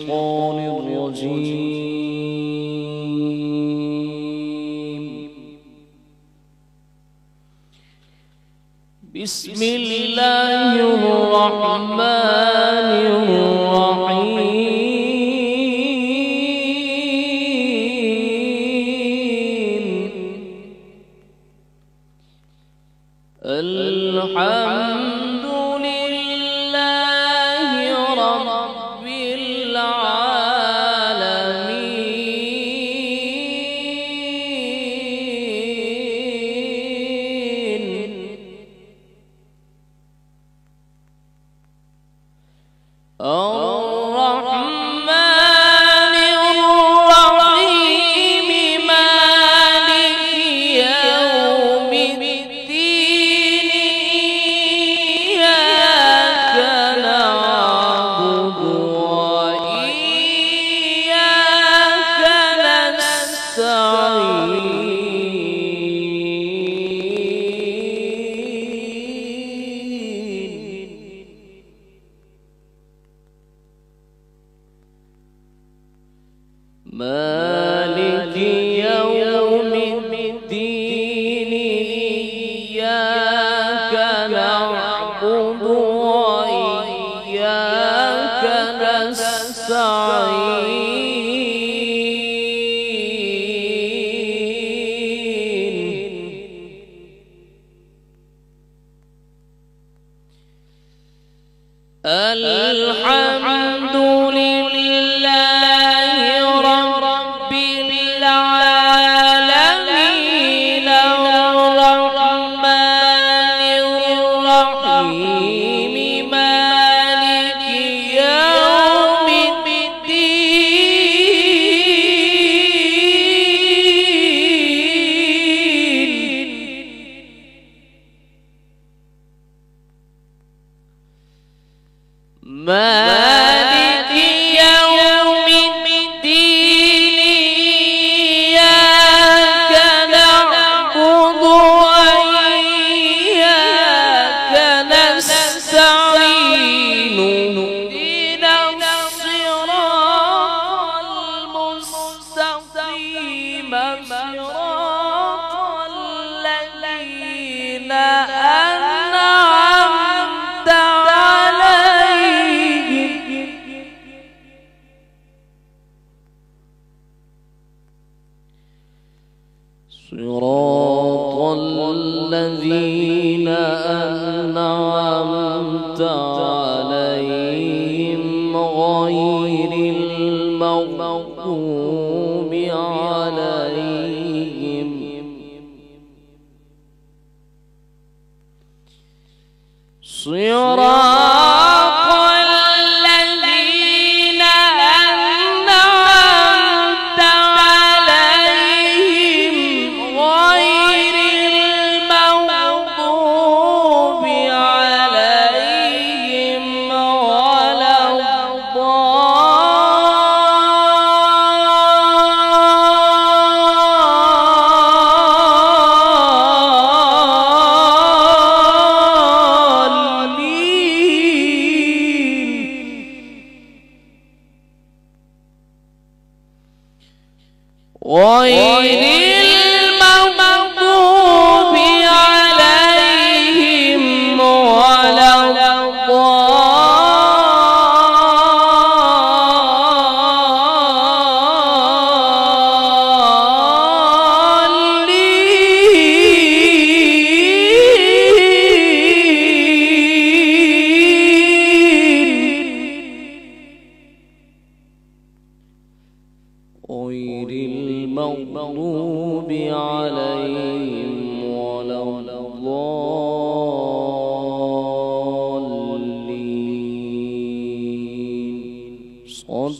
الشيطان الرجيم. بسم الله الرحمن الرحيم. الحمد لله رب العالمين. الرحمن الرحيم مالك يوم الدين. إياك نعبد وإياك نستعين. مالك يوم الدين. إياك نعبد وإياك نستعين. الحمد لله رب العالمين. الرحمن الرحيم مالك يوم الدين. مالك يوم الدين. إياك نعبد وإياك نستعين. اهدنا الصراط المستقيم صراط الذين أنعمت عليهم صراط الذين أنعمت عليهم غير المغضوب عليهم صراط الذين أنعمت عليهم غير المغضوب عليهم ولا غير المغضوب عليهم ولا غير المغضوب عليهم ولا الضالين.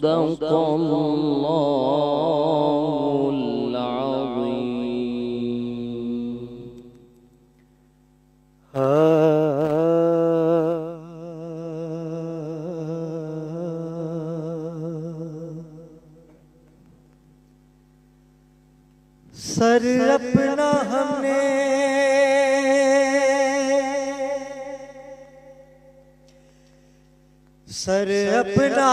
صدق الله العظيم. سر اپنا ہم نے سر اپنا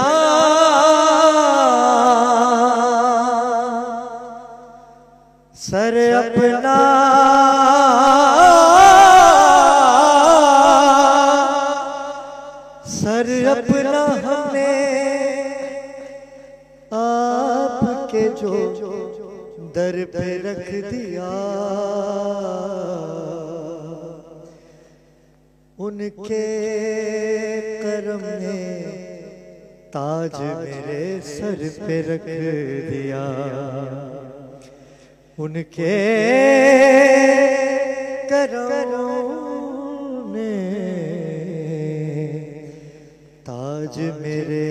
در پہ رکھ دیا، ان کے کرم نے تاج میرے سر پہ رکھ دیا، ان کے کرم نے تاج میرے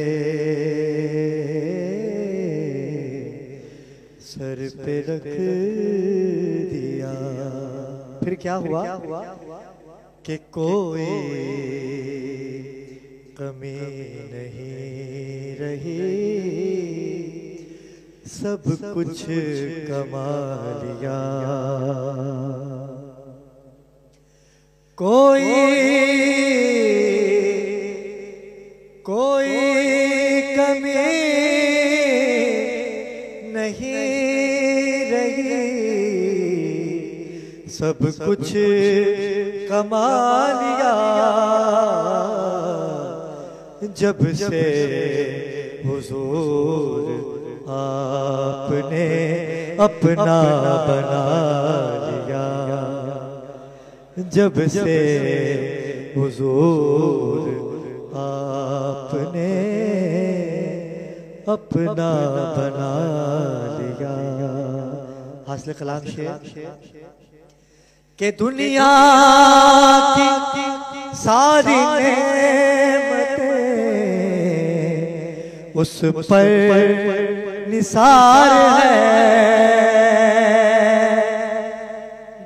سر پہ رکھ دیا۔ پھر کیا ہوا کہ کوئی کمی نہیں رہی، سب کچھ کما لیا، کوئی کمی نہیں رہی، سب کچھ کما لیا، جب سے حضور آپ نے اپنا بنا لیا، جب سے حضور آپ نے اپنا بنا لیا۔ حاصل کلام شعر کہ دنیا کی ساری نعمتیں اس پر نثار ہے،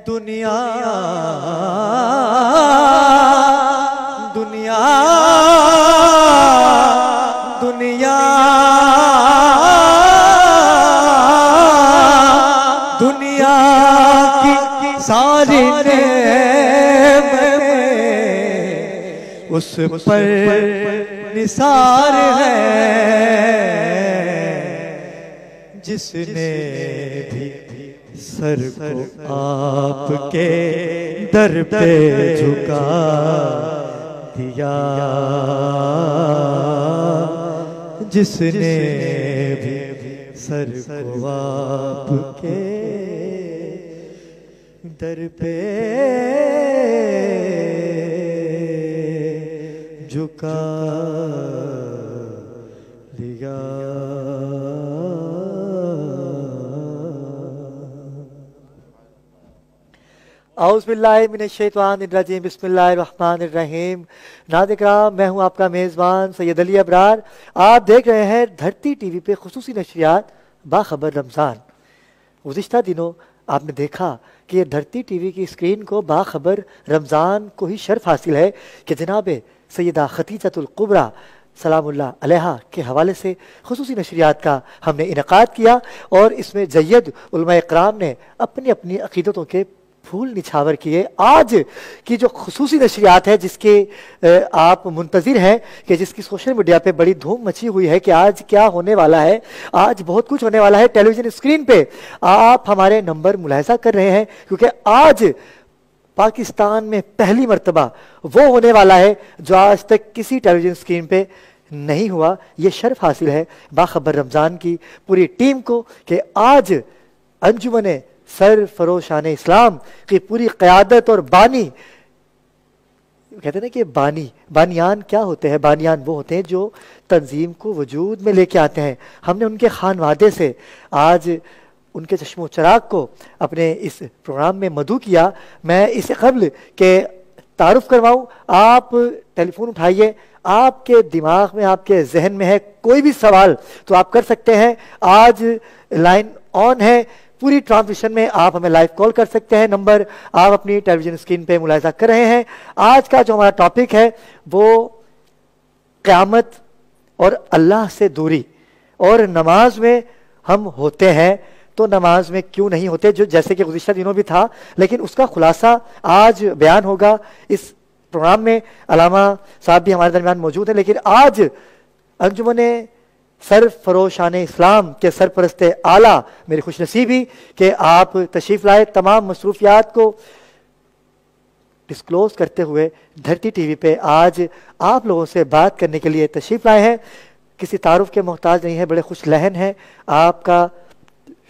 دنیا کی ساری نعمتیں اس پر نثار ہے، جس نے بھی سر کو آپ کے در پہ جھکا دیا، جس نے بھی سر کو آپ کے در پہ جھکا دیا۔ اعوذ باللہ من الشیطان الرجیم، بسم اللہ الرحمن الرحیم۔ ناظرین کرام، میں ہوں آپ کا میزبان سید علی ابرار۔ آپ دیکھ رہے ہیں دھرتی ٹی وی پہ خصوصی نشریات باخبر رمضان۔ گزشتہ دنوں آپ نے دیکھا کہ یہ دھرتی ٹی وی کی اسکرین کو باخبر رمضان کو ہی شرف حاصل ہے کہ جناب سیدہ ختیجۃ الکبریٰ سلام اللہ علیہا کے حوالے سے خصوصی نشریات کا ہم نے انعقاد کیا، اور اس میں جید علماء اکرام نے اپنی اپنی عقیدتوں کے پھول نچھاور کیے۔ آج کی جو خصوصی نشریات ہے جس کے آپ منتظر ہیں کہ جس کی سوشل میڈیا پہ بڑی دھوم مچی ہوئی ہے کہ آج کیا ہونے والا ہے، آج بہت کچھ ہونے والا ہے ٹیلی ویژن اسکرین پہ۔ آپ ہمارے نمبر ملاحظہ کر رہے ہیں کیونکہ آج پاکستان میں پہلی مرتبہ وہ ہونے والا ہے جو آج تک کسی ٹیلی ویژن اسکرین پہ نہیں ہوا۔ یہ شرف حاصل ہے باخبر رمضان کی پوری ٹیم کو کہ آج انجمن سرفروشان اسلام کی پوری قیادت اور بانی، کہتے ہیں نا کہ بانیان کیا ہوتے ہیں؟ بانیان وہ ہوتے ہیں جو تنظیم کو وجود میں لے کے آتے ہیں۔ ہم نے ان کے خانوادے سے آج ان کے چشم و چراغ کو اپنے اس پروگرام میں مدعو کیا۔ میں اس سے قبل کہ تعارف کرواؤں، آپ ٹیلی فون اٹھائیے، آپ کے دماغ میں، آپ کے ذہن میں ہے کوئی بھی سوال تو آپ کر سکتے ہیں۔ آج لائن آن ہے، پوری ٹرانسمیشن میں آپ ہمیں لائیو کال کر سکتے ہیں۔ نمبر آپ اپنی ٹیلی ویژن اسکرین پہ ملاحظہ کر رہے ہیں۔ آج کا جو ہمارا ٹاپک ہے وہ قیامت اور اللہ سے دوری، اور نماز میں ہم ہوتے ہیں تو نماز میں کیوں نہیں ہوتے، جو جیسے کہ گزشتہ دنوں بھی تھا، لیکن اس کا خلاصہ آج بیان ہوگا اس پروگرام میں۔ علامہ صاحب بھی ہمارے درمیان موجود ہیں، لیکن آج انجمن سرفروشان اسلام کے سرپرست اعلیٰ میری خوش نصیبی کہ آپ تشریف لائے۔ تمام مصروفیات کو ڈسکلوز کرتے ہوئے دھرتی ٹی وی پہ آج آپ لوگوں سے بات کرنے کے لیے تشریف لائے ہیں۔ کسی تعارف کے محتاج نہیں ہے، بڑے خوش لہن ہیں۔ آپ کا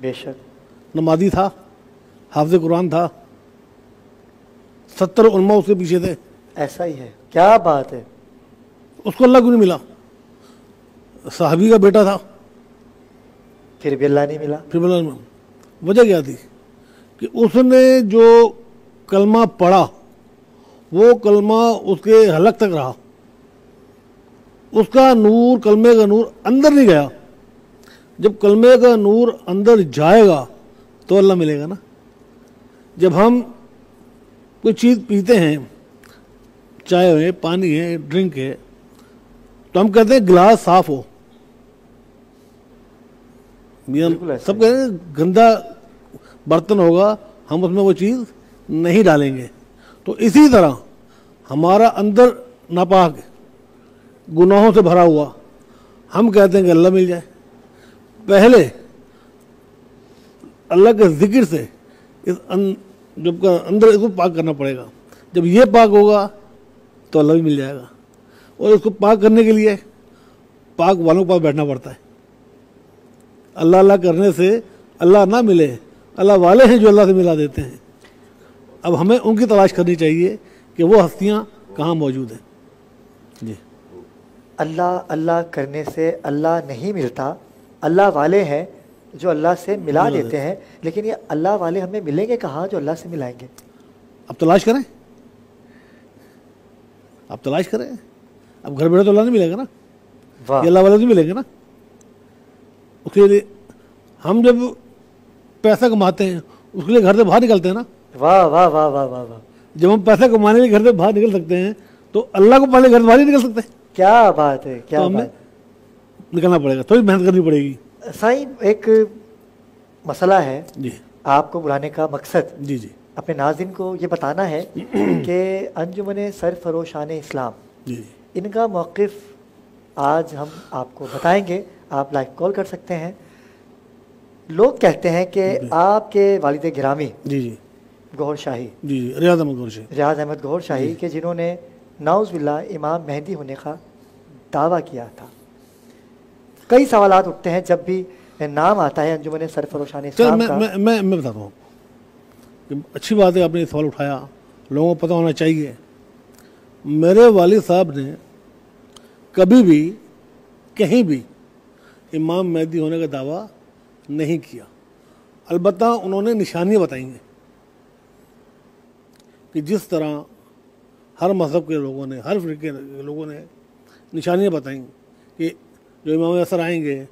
بے شک، نمازی تھا، حافظ قرآن تھا، 70 علماء اس کے پیچھے تھے، ایسا ہی ہے، کیا بات ہے. اس کو اللہ کیوں نہیں ملا؟ صحابی کا بیٹا تھا، پھر بھی اللہ نہیں ملا. پھر وجہ کیا تھی کہ اس نے جو کلمہ پڑھا وہ کلمہ اس کے حلق تک رہا، اس کا نور، کلمے کا نور اندر نہیں گیا. جب کلمے کا نور اندر جائے گا تو اللہ ملے گا نا. جب ہم کوئی چیز پیتے ہیں، چائے ہے، پانی ہے، ڈرنک ہے، تو ہم کہتے ہیں گلاس صاف ہو. بالکل ایسا سب کہتے ہیں گندا برتن ہوگا، ہم اس میں وہ چیز نہیں ڈالیں گے. تو اسی طرح ہمارا اندر ناپاک گناہوں سے بھرا ہوا، ہم کہتے ہیں کہ اللہ مل جائے. پہلے اللہ کے ذکر سے جب اندر اس کو پاک کرنا پڑے گا. جب یہ پاک ہوگا تو اللہ بھی مل جائے گا. اور اس کو پاک کرنے کے لیے پاک والوں کے پاس بیٹھنا پڑتا ہے. اللہ اللہ کرنے سے اللہ نہ ملے، اللہ والے ہیں جو اللہ سے ملا دیتے ہیں. اب ہمیں ان کی تلاش کرنی چاہیے کہ وہ ہستیاں کہاں موجود ہیں. جی، اللہ اللہ کرنے سے اللہ نہیں ملتا. اللہ والے ہیں جو اللہ سے ملا دیتے ہیں، لیکن یہ اللہ والے ہمیں ملیں گے کہاں جو اللہ سے ملائیں گے؟ اب تلاش کریں، اب تلاش کریں. اب گھر بیٹھے تو اللہ نہیں ملے گا نا، واہ، یہ اللہ والے نہیں ملیں گے نا. اس کے لیے ہم جب پیسہ کماتے ہیں اس کے لیے گھر سے باہر نکلتے ہیں نا. واہ واہ واہ واہ واہ واہ، جب ہم پیسہ کمانے کے لیے گھر سے باہر نکل سکتے ہیں تو اللہ کو پہلے گھر سے باہر نہیں نکل سکتے. کیا بات ہے، کیا تو ہمیں بات. نکلنا پڑے گا، تھوڑی محنت کرنی پڑے گی. سائیں، ایک مسئلہ ہے، جی آپ کو بلانے کا مقصد جی جی اپنے ناظرین کو یہ بتانا ہے کہ انجمن سرفروشان اسلام، جی جی ان کا موقف آج ہم آپ کو بتائیں گے. آپ لائیو کال کر سکتے ہیں. لوگ کہتے ہیں کہ آپ کے والد گرامی جی جی گوہر شاہی، جی جی ریاض احمد گورشی، ریاض احمد گوہر شاہی، کہ جنہوں نے نعوذ باللہ امام مہدی ہونے کا دعویٰ کیا تھا. کئی سوالات اٹھتے ہیں جب بھی نام آتا ہے انجمن سرفروشان اسلام کا. میں بتاتا ہوں کہ اچھی بات ہے آپ نے یہ سوال اٹھایا، لوگوں کو پتہ ہونا چاہیے. میرے والد صاحب نے کبھی بھی کہیں بھی امام مہدی ہونے کا دعویٰ نہیں کیا. البتہ انہوں نے نشانیاں بتائی ہیں کہ جس طرح ہر مذہب کے لوگوں نے، ہر فرقے کے لوگوں نے نشانیاں بتائیں کہ جو امام اثر آئیں گے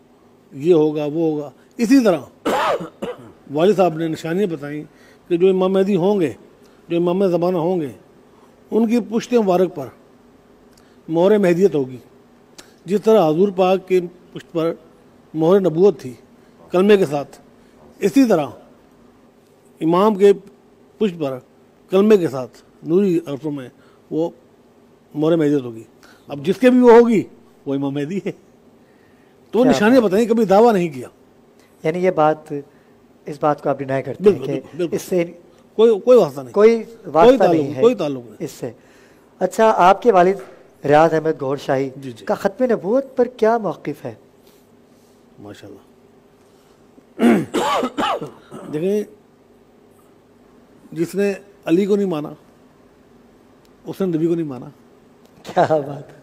یہ ہوگا وہ ہوگا. اسی طرح والد صاحب نے نشانیاں بتائیں کہ جو امام مہدی ہوں گے، جو امام زمانہ ہوں گے، ان کی پشت مبارک پر مہر مہدیت ہوگی. جس طرح حضور پاک کے پشت پر مہر نبوت تھی کلمے کے ساتھ، اسی طرح امام کے پشت پر کلمے کے ساتھ نوری عرصوں میں وہ مہر مہدیت ہوگی. اب جس کے بھی وہ ہوگی وہ امام مہدی ہے. تو وہ نشانیاں بتائیں، کبھی دعویٰ نہیں کیا. یعنی یہ بات، اس بات کو آپ ڈینائی کرتے ہیں کہ بالکل اس سے کوئی واسطہ نہیں، کوئی واسطہ نہیں ہے کوئی تعلق نہیں. اس سے. اچھا، آپ کے والد ریاض احمد گوہر شاہی جی جی کا ختم نبوت پر کیا موقف ہے؟ ماشاء اللہ. دیکھیں، جس نے علی کو نہیں مانا اس نے نبی کو نہیں مانا، کیا بات ہے.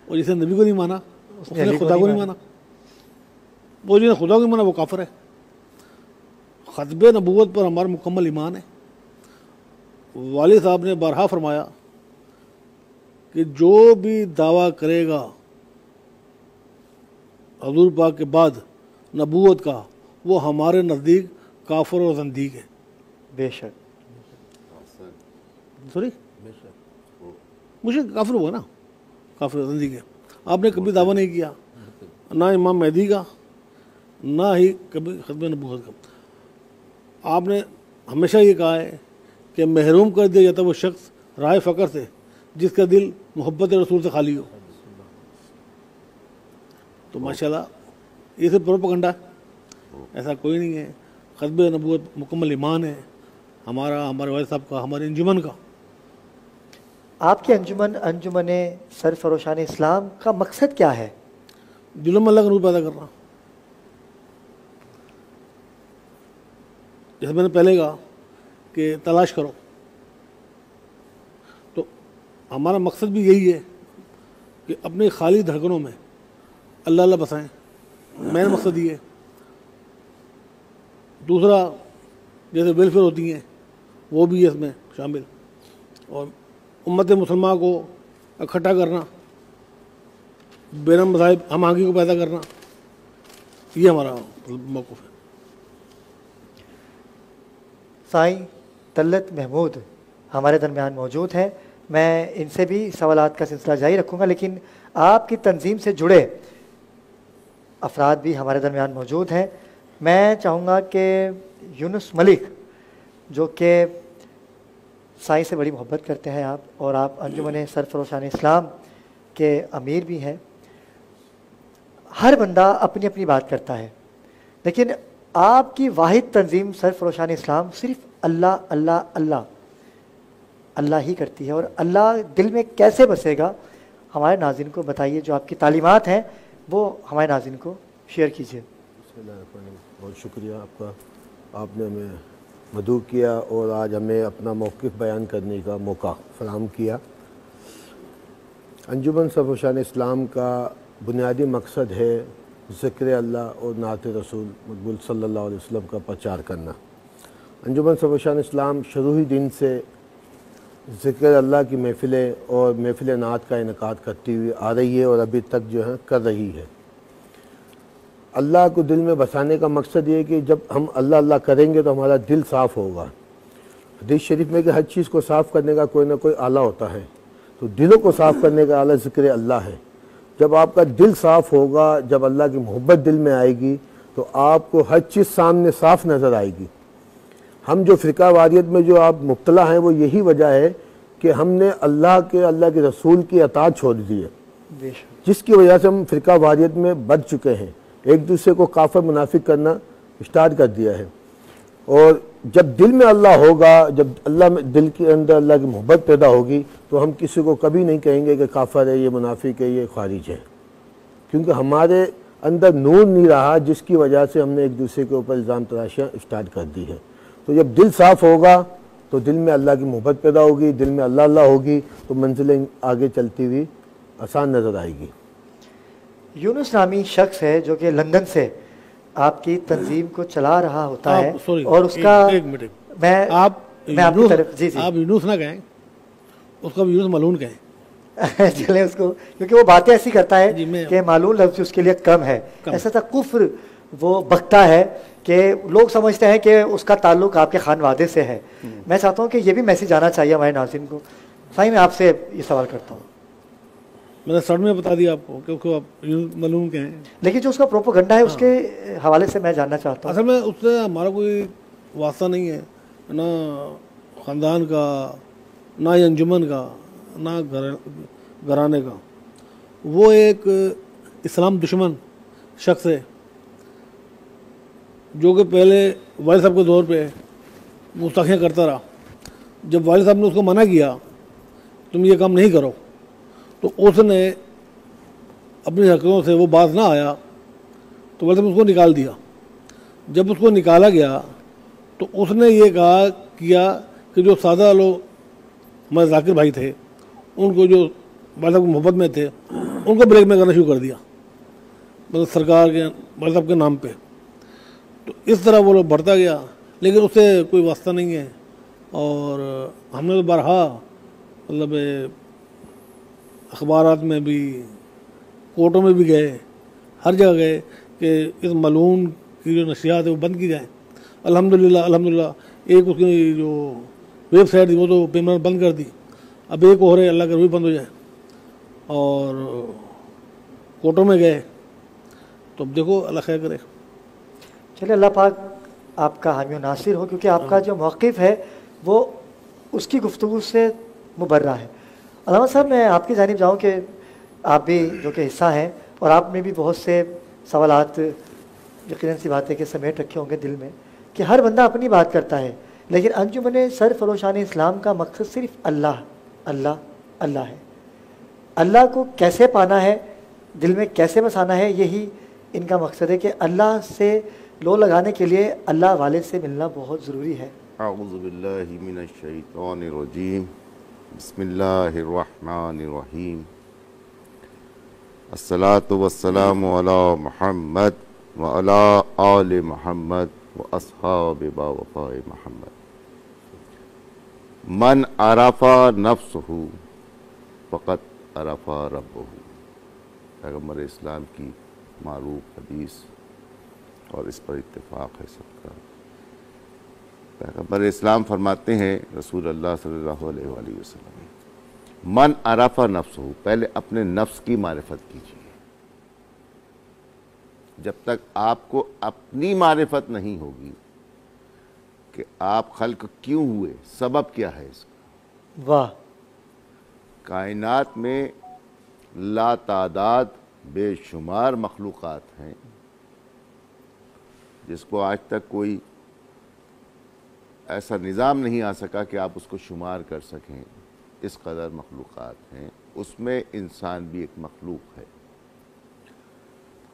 اور جس نے نبی کو نہیں مانا اس نے خدا کو نہیں مانا. وہ جس نے خدا کو نہیں مانا وہ کافر ہے. ختم نبوت پر ہمارا مکمل ایمان ہے. والد صاحب نے بارہا فرمایا کہ جو بھی دعویٰ کرے گا حضور پاک کے بعد نبوت کا، وہ ہمارے نزدیک کافر اور زندیق ہے. بے شک. سوری مجھے کافر ہوا نا، کافر زندگی ہے. آپ نے کبھی دعویٰ نہیں کیا، نہ امام مہدی کا، نہ ہی کبھی ختم نبوت کا. آپ نے ہمیشہ یہ کہا ہے کہ محروم کر دیا جاتا وہ شخص راہ فقر سے جس کا دل محبت رسول سے خالی ہو. تو ماشاءاللہ یہ صرف پروپیگنڈا ہے، ایسا کوئی نہیں ہے. ختم نبوت مکمل ایمان ہے ہمارا، ہمارے والد صاحب کا، ہمارے انجمن کا. آپ کی انجمن سرفروشان اسلام کا مقصد کیا ہے؟ دلوں میں اللہ کا نور پیدا کرنا. جیسے میں نے پہلے کہا کہ تلاش کرو، تو ہمارا مقصد بھی یہی ہے کہ اپنے خالی دھڑکنوں میں اللہ اللہ بسائیں، میرا مقصد یہ ہے۔ دوسرا جیسے ویلفیئر ہوتی ہیں وہ بھی ہے اس میں شامل، اور امت مسلمہ کو اکٹھا کرنا، بین مذاہب ہم آہنگی کو پیدا کرنا، یہ ہمارا موقف ہے۔ سائیں طلعت محمود ہمارے درمیان موجود ہیں، میں ان سے بھی سوالات کا سلسلہ جاری رکھوں گا، لیکن آپ کی تنظیم سے جڑے افراد بھی ہمارے درمیان موجود ہیں۔ میں چاہوں گا کہ یونس ملک، جو کہ سائیں سے بڑی محبت کرتے ہیں آپ، اور آپ انجمن سرفروشان اسلام کے امیر بھی ہیں، ہر بندہ اپنی اپنی بات کرتا ہے، لیکن آپ کی واحد تنظیم سرفروشان اسلام صرف اللہ اللہ اللہ اللہ ہی کرتی ہے، اور اللہ دل میں کیسے بسے گا ہمارے ناظرین کو بتائیے، جو آپ کی تعلیمات ہیں وہ ہمارے ناظرین کو شیئر کیجیے۔ بسم اللہ الرحمن الرحیم، بہت شکریہ آپ کا، آپ نے ہمیں مدعو کیا اور آج ہمیں اپنا موقف بیان کرنے کا موقع فراہم کیا۔ انجمن سرفروشان اسلام کا بنیادی مقصد ہے ذکر اللہ اور نعت رسول مقبول صلی اللہ علیہ وسلم کا پرچار کرنا۔ انجمن سرفروشان اسلام شروعی دن سے ذکر اللہ کی محفلیں اور محفل نعت کا انعقاد کرتی ہوئی آ رہی ہے اور ابھی تک جو ہے کر رہی ہے۔ اللہ کو دل میں بسانے کا مقصد یہ ہے کہ جب ہم اللہ اللہ کریں گے تو ہمارا دل صاف ہوگا۔ حدیث شریف میں کہ ہر چیز کو صاف کرنے کا کوئی نہ کوئی آلہ ہوتا ہے، تو دلوں کو صاف کرنے کا آلہ ذکر اللہ ہے۔ جب آپ کا دل صاف ہوگا، جب اللہ کی محبت دل میں آئے گی تو آپ کو ہر چیز سامنے صاف نظر آئے گی۔ ہم جو فرقہ واریت میں جو آپ مبتلا ہیں وہ یہی وجہ ہے کہ ہم نے اللہ کے رسول کی اطاعت چھوڑ دی ہے، جس کی وجہ سے ہم فرقہ واریت میں بڑھ چکے ہیں، ایک دوسرے کو کافر منافق کرنا اسٹارٹ کر دیا ہے۔ اور جب دل میں اللہ ہوگا، جب اللہ میں دل کے اندر اللہ کی محبت پیدا ہوگی تو ہم کسی کو کبھی نہیں کہیں گے کہ کافر ہے، یہ منافق ہے، یہ خارج ہے، کیونکہ ہمارے اندر نور نہیں رہا، جس کی وجہ سے ہم نے ایک دوسرے کے اوپر الزام تراشیاں اسٹارٹ کر دی ہے۔ تو جب دل صاف ہوگا تو دل میں اللہ کی محبت پیدا ہوگی، دل میں اللہ اللہ ہوگی تو منزلیں آگے چلتی ہوئی آسان نظر آئے گی۔ یونس نامی شخص ہے جو کہ لندن سے آپ کی تنظیم کو چلا رہا ہوتا ہے، اور اس کا میں آپ کی طرف جی آپ یونس نہ کہیں، اس کا یونس ملعون کہیں چلیں اس کو، کیونکہ وہ باتیں ایسی کرتا ہے کہ معلوم لفظ اس کے لیے کم ہے، ایسا تھا کفر وہ بکتا ہے کہ لوگ سمجھتے ہیں کہ اس کا تعلق آپ کے خانوادے سے ہے۔ میں چاہتا ہوں کہ یہ بھی میسج آنا چاہیے ہمارے ناظرین کو۔ صحیح میں آپ سے یہ سوال کرتا ہوں، میں نے سڑ میں بتا دیا آپ کو کہ آپ معلوم کہیں، لیکن جو اس کا پروپوگنڈا ہے اس کے حوالے سے میں جاننا چاہتا ہوں۔ اصل میں اس سے ہمارا کوئی واسطہ نہیں ہے، نہ خاندان کا، نہ انجمن کا، نہ گھرانے کا۔ وہ ایک اسلام دشمن شخص ہے جو کہ پہلے والد صاحب کے دور پہ گستاخیاں کرتا رہا۔ جب والد صاحب نے اس کو منع کیا تم یہ کام نہیں کرو، تو اس نے اپنی حرکتوں سے وہ باز نہ آیا تو والد صاحب اس کو نکال دیا۔ جب اس کو نکالا گیا تو اس نے یہ کیا کہ جو سادہ لوگ ہمارے ذاکر بھائی تھے، ان کو جو والد صاحب کی محبت میں تھے، ان کو بلیک میل کرنا شروع کر دیا، مطلب سرکار کے والد صاحب کے نام پہ۔ تو اس طرح وہ لوگ بڑھتا گیا، لیکن اس سے کوئی واسطہ نہیں ہے۔ اور ہم نے تو بارہا مطلب اخبارات میں بھی، کورٹوں میں بھی گئے، ہر جگہ گئے کہ اس ملعون کی جو نشریات ہے وہ بند کی جائیں۔ الحمدللہ ایک اس کی جو ویب سائٹ تھی وہ تو پیمنٹ بند کر دی، اب ایک اور ہے، اللہ کر وہ بند ہو جائے۔ اور کورٹوں میں گئے تو اب دیکھو اللہ خیر کرے۔ چلے اللہ پاک آپ کا حامی و ناصر ہو، کیونکہ آپ کا جو موقف ہے وہ اس کی گفتگو سے مبرہ ہے۔ علامہ صاحب میں آپ کی جانب جاؤں کہ آپ بھی جو کہ حصہ ہیں، اور آپ نے بھی بہت سے سوالات یقیناً سی بات ہے کہ سمیٹ رکھے ہوں گے دل میں، کہ ہر بندہ اپنی بات کرتا ہے، لیکن انجمن سرفروشان اسلام کا مقصد صرف اللہ اللہ اللہ ہے۔ اللہ کو کیسے پانا ہے، دل میں کیسے بسانا ہے، یہی ان کا مقصد ہے کہ اللہ سے لو لگانے کے لیے اللہ والے سے ملنا بہت ضروری ہے. اعوذ باللہ من الشیطان الرجیم بسم اللہ الرحمن الرحیم الصلاۃ والسلام علی محمد وعلی آل محمد واصحاب وفاء محمد. من عرف نفسہ فقط عرف ربہ. پیغمبر اسلام کی معروف حدیث اور اس پر اتفاق ہے سب کا. پیغمبر اسلام فرماتے ہیں رسول اللہ صلی اللہ علیہ وآلہ وسلم من عرف نفسہ، پہلے اپنے نفس کی معرفت کیجیے. جب تک آپ کو اپنی معرفت نہیں ہوگی کہ آپ خلق کیوں ہوئے، سبب کیا ہے اس کا. واہ. کائنات میں لا تعداد بے شمار مخلوقات ہیں جس کو آج تک کوئی ایسا نظام نہیں آ سکا کہ آپ اس کو شمار کر سکیں. اس قدر مخلوقات ہیں، اس میں انسان بھی ایک مخلوق ہے.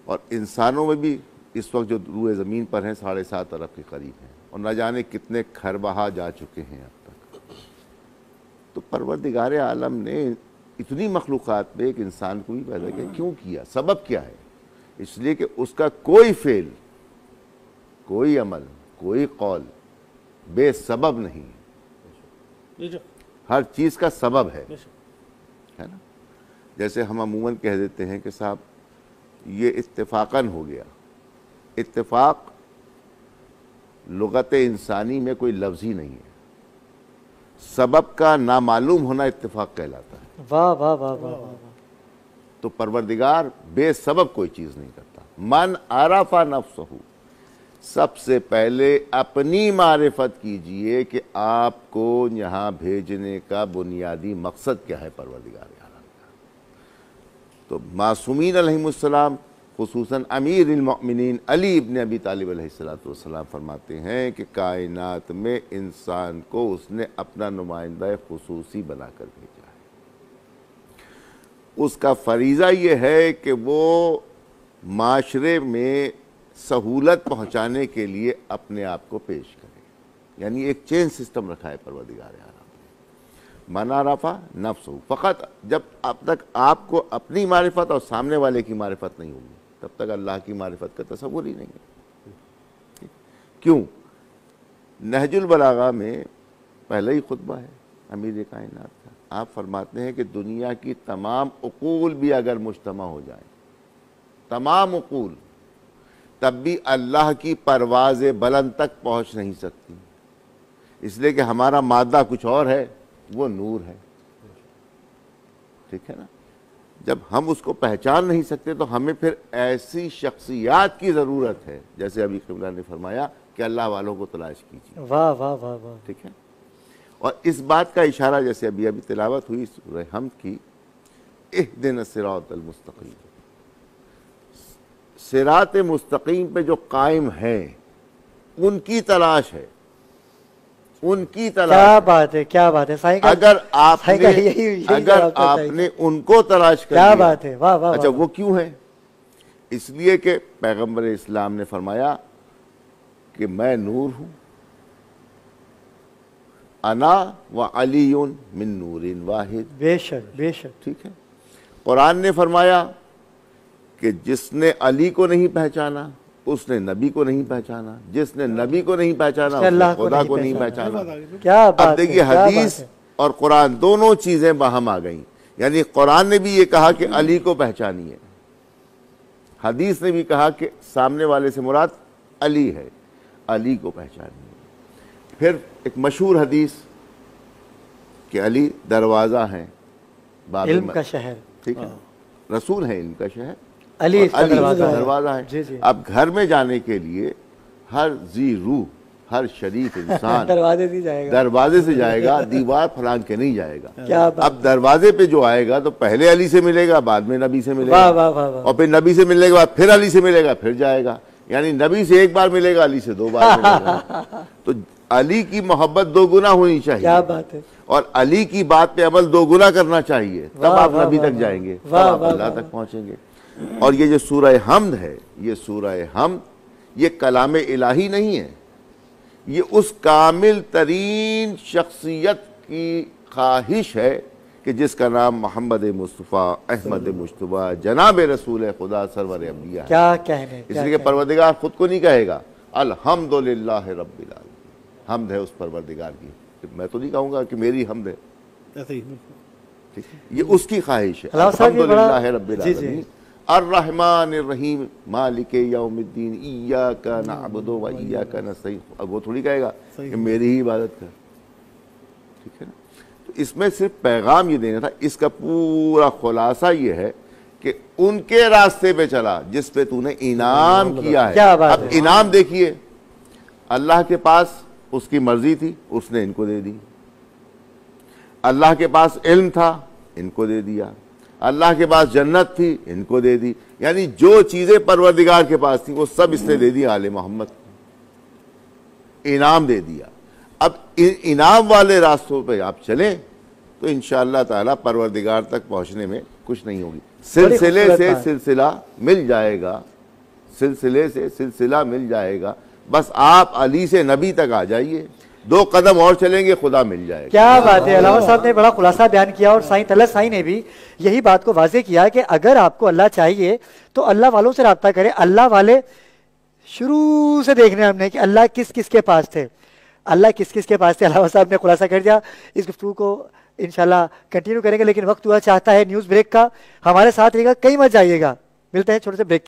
اور انسانوں میں بھی اس وقت جو روئے زمین پر ہیں 7.5 ارب کے قریب ہیں، اور نہ جانے کتنے کھربہا جا چکے ہیں اب تک. تو پروردگار عالم نے اتنی مخلوقات میں ایک انسان کو بھی پیدا کیا. کیوں کیا؟ سبب کیا ہے؟ اس لیے کہ اس کا کوئی فعل، کوئی عمل، کوئی قول بے سبب نہیں. ہر چیز کا سبب ہے نا. جیسے ہم عموماً کہہ دیتے ہیں کہ صاحب یہ اتفاقاً ہو گیا. اتفاق لغت انسانی میں کوئی لفظ ہی نہیں ہے. سبب کا نامعلوم ہونا اتفاق کہلاتا ہے. واہ واہ واہ واہ واہ. تو پروردگار بے سبب کوئی چیز نہیں کرتا. من عرف نفسہ، سب سے پہلے اپنی معرفت کیجئے کہ آپ کو یہاں بھیجنے کا بنیادی مقصد کیا ہے پروردگار عالم کا. تو معصومین علیہ السلام، خصوصاً امیر المؤمنین علی ابن ابی طالب علیہ السلام فرماتے ہیں کہ کائنات میں انسان کو اس نے اپنا نمائندہ خصوصی بنا کر بھیجا ہے. اس کا فریضہ یہ ہے کہ وہ معاشرے میں سہولت پہنچانے کے لیے اپنے آپ کو پیش کرے. یعنی ایک چین سسٹم رکھا ہے پروردگار عالم نے. من عرف نفسہ، فقط جب اب تک آپ کو اپنی معرفت اور سامنے والے کی معرفت نہیں ہوگی تب تک اللہ کی معرفت کا تصور ہی نہیں ہے. کیوں؟ نہج البلاغہ میں پہلا ہی خطبہ ہے امیر کائنات کا. آپ فرماتے ہیں کہ دنیا کی تمام عقول بھی اگر مجتمع ہو جائیں، تمام عقول، تب بھی اللہ کی پرواز بلند تک پہنچ نہیں سکتی. اس لیے کہ ہمارا مادہ کچھ اور ہے، وہ نور ہے. ٹھیک ہے نا. جب ہم اس کو پہچان نہیں سکتے تو ہمیں پھر ایسی شخصیات کی ضرورت ہے، جیسے ابھی قبلہ نے فرمایا کہ اللہ والوں کو تلاش کیجیے. واہ واہ واہ واہ. ٹھیک ہے. اور اس بات کا اشارہ جیسے ابھی تلاوت ہوئی سورہ حمد کی، اہدنا الصراط المستقیم، صراط مستقیم پہ جو قائم ہیں ان کی تلاش ہے. ان کی تلاش. کیا بات ہے، کیا بات ہے. اگر آپ نے ان کو تلاش کر کیا بات ہے. واہ واہ. اچھا وہ کیوں ہے؟ اس لیے کہ پیغمبر اسلام نے فرمایا کہ میں نور ہوں، انا و علی من نور واحد. بے شک بے شک. ٹھیک ہے. قرآن نے فرمایا کہ جس نے علی کو نہیں پہچانا اس نے نبی کو نہیں پہچانا، جس نے نبی کو نہیں پہچانا اس نے خدا کو نہیں پہچانا. کیا بات ہے. اب دیکھیے حدیث اور قرآن دونوں چیزیں باہم آ گئیں. یعنی قرآن نے بھی یہ کہا کہ علی کو پہچانیے، حدیث نے بھی کہا کہ سامنے والے سے مراد علی ہے، علی کو پہچانیے. پھر ایک مشہور حدیث کہ علی دروازہ ہیں علم کا شہر. ٹھیک ہے. رسول ہیں علم کا شہر، علی کا دروازہ ہے. جی جی. اب گھر میں جانے کے لیے ہر ذی روح، ہر شریف انسان دروازے سے جائے گا، دیوار پھلانگ کے نہیں جائے گا. اب دروازے پہ جو آئے گا تو پہلے علی سے ملے گا، بعد میں نبی سے ملے گا، اور پھر نبی سے ملنے کے بعد پھر علی سے ملے گا، پھر جائے گا. یعنی نبی سے ایک بار ملے گا، علی سے 2 بار ملے گا. تو علی کی محبت 2 گنا ہونی چاہیے. کیا بات ہے. اور علی کی بات پہ عمل 2 گنا کرنا چاہیے، تب آپ نبی تک جائیں گے، تب آپ اللہ تک پہنچیں گے. اور یہ جو سورہ حمد ہے، یہ سورہ حمد یہ کلام الہی نہیں ہے، یہ اس کامل ترین شخصیت کی خواہش ہے کہ جس کا نام محمد مصطفیٰ احمد مجتبیٰ جناب رسول خدا سرور انبیاء ہے۔ کیا کہنے، اس لیے کہ پروردگار خود کو نہیں کہے گا الحمدللہ رب العالمین، حمد ہے اس پروردگار کی، میں تو نہیں کہوں گا کہ میری حمد ہے، ایسے ہی ٹھیک ہے؟ یہ اس کی خواہش ہے، علامہ صاحب یہ بڑا- الحمدللہ رب العالمین الرحمن الرحیم مالک یوم الدین ایاک نعبد و ایاک نستعین۔ اب وہ تھوڑی کہے گا کہ میری ہی عبادت کر، ٹھیک ہے نا؟ تو اس میں صرف پیغام یہ دینا تھا، اس کا پورا خلاصہ یہ ہے کہ ان کے راستے پہ چلا جس پہ تو نے انعام کیا ہے۔ کیا بات اب ہے۔ انعام دیکھیے، اللہ کے پاس اس کی مرضی تھی، اس نے ان کو دے دی، اللہ کے پاس علم تھا، ان کو دے دیا، اللہ کے پاس جنت تھی، ان کو دے دی، یعنی جو چیزیں پروردگار کے پاس تھیں وہ سب اس نے دے دی آل محمد کو، انعام دے دیا۔ اب انعام والے راستوں پہ آپ چلیں تو انشاءاللہ تعالیٰ پروردگار تک پہنچنے میں کچھ نہیں ہوگی، سلسلے خوبصورت سے بات۔ سلسلہ مل جائے گا، سلسلے سے سلسلہ مل جائے گا، بس آپ علی سے نبی تک آ جائیے، 2 قدم اور چلیں گے خدا مل جائے گا۔ کیا بات ہے، علامہ صاحب نے بڑا خلاصہ بیان کیا، اور سائیں طلعت سائیں نے بھی یہی بات کو واضح کیا کہ اگر آپ کو اللہ چاہیے تو اللہ والوں سے رابطہ کریں۔ اللہ والے شروع سے دیکھنے ہم نے کہ اللہ کس کس کے پاس تھے، اللہ کس کس کے پاس تھے، علامہ صاحب نے خلاصہ کر دیا۔ اس گفتگو کو انشاءاللہ کنٹینیو کریں گے، لیکن وقت ہوا چاہتا ہے نیوز بریک کا، ہمارے ساتھ رہیے گا، کہیں مت جائیے گا، ملتے ہیں چھوٹے سے بریک۔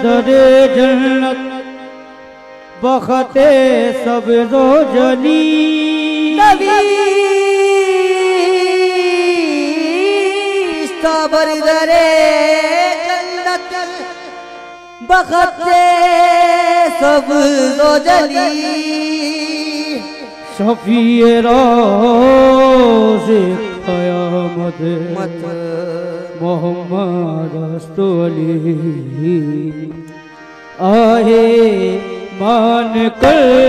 درے جنت بختے سبز و جلی صبر درے جنت بختے سبز و جلی شفیع روز قیامت محمد است علی آئے مان کر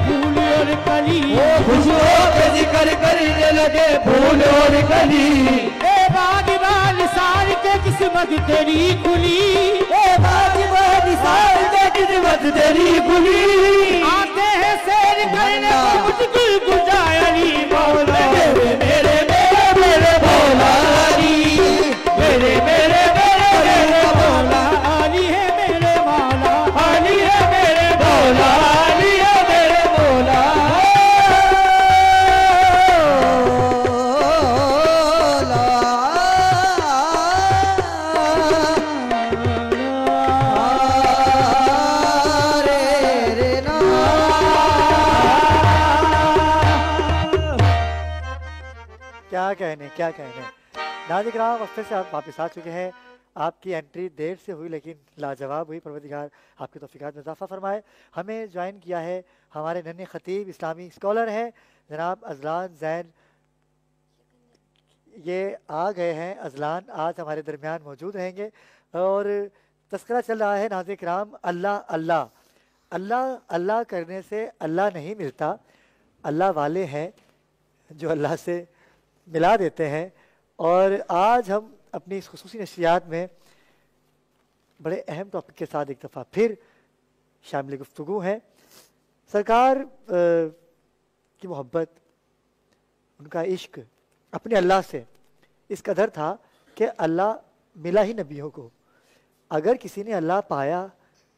پھول اور کلی خوشبو کے ذکر کرنے لگے پھول اور کلی اے باغبان نثار کے قسمت تیری کھلی اے باغبان نثار کے قسمت تیری کھلی آتے ہیں سیر کرنے کو مجھ گل گجا علی مولا میرے میرے میرے مولا علی میرے میرے میرے میرے مولا علی ہے میرے مولا علی ہے میرے مولا علی ہے میرے مولا کیا کہنے ناظرین کرام، وقفے سے آپ واپس آ چکے ہیں۔ آپ کی انٹری دیر سے ہوئی لیکن لاجواب ہوئی، پروردگار آپ کی توفیقات میں اضافہ فرمائے۔ ہمیں جوائن کیا ہے ہمارے ننھے خطیب اسلامی اسکالر ہیں جناب اذلان زین، یہ آ گئے ہیں۔ اذلان آج ہمارے درمیان موجود رہیں گے اور تذکرہ چل رہا ہے ناظرین کرام اللہ اللہ اللہ اللہ کرنے سے اللہ نہیں ملتا، اللہ والے ہیں جو اللہ سے ملا دیتے ہیں۔ اور آج ہم اپنی اس خصوصی نشریات میں بڑے اہم ٹاپک کے ساتھ ایک دفعہ پھر شامل گفتگو ہے۔ سرکار کی محبت، ان کا عشق اپنے اللہ سے اس قدر تھا کہ اللہ ملا ہی نبیوں کو۔ اگر کسی نے اللہ پایا،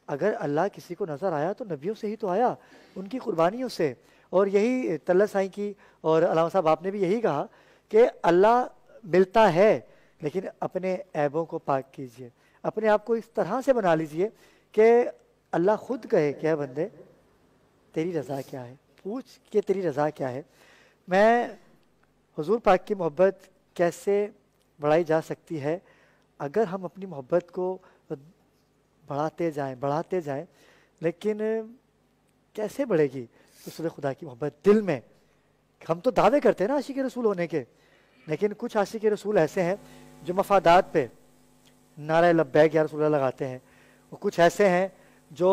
اگر اللہ کسی کو نظر آیا تو نبیوں سے ہی تو آیا، ان کی قربانیوں سے۔ اور یہی طلعت سائیں کی اور علامہ صاحب آپ نے بھی یہی کہا کہ اللہ ملتا ہے لیکن اپنے عیبوں کو پاک کیجئے، اپنے آپ کو اس طرح سے بنا لیجئے کہ اللہ خود کہے کہ اے بندے تیری رضا کیا ہے، پوچھ کہ تیری رضا کیا ہے۔ میں حضور پاک کی محبت کیسے بڑھائی جا سکتی ہے؟ اگر ہم اپنی محبت کو بڑھاتے جائیں لیکن کیسے بڑھے گی رسول خدا کی محبت دل میں؟ ہم تو دعوے کرتے ہیں نا عاشق رسول ہونے کے، لیکن کچھ عاشق رسول ایسے ہیں جو مفادات پہ نعرہ لبیک یا رسول اللہ لگاتے ہیں، اور کچھ ایسے ہیں جو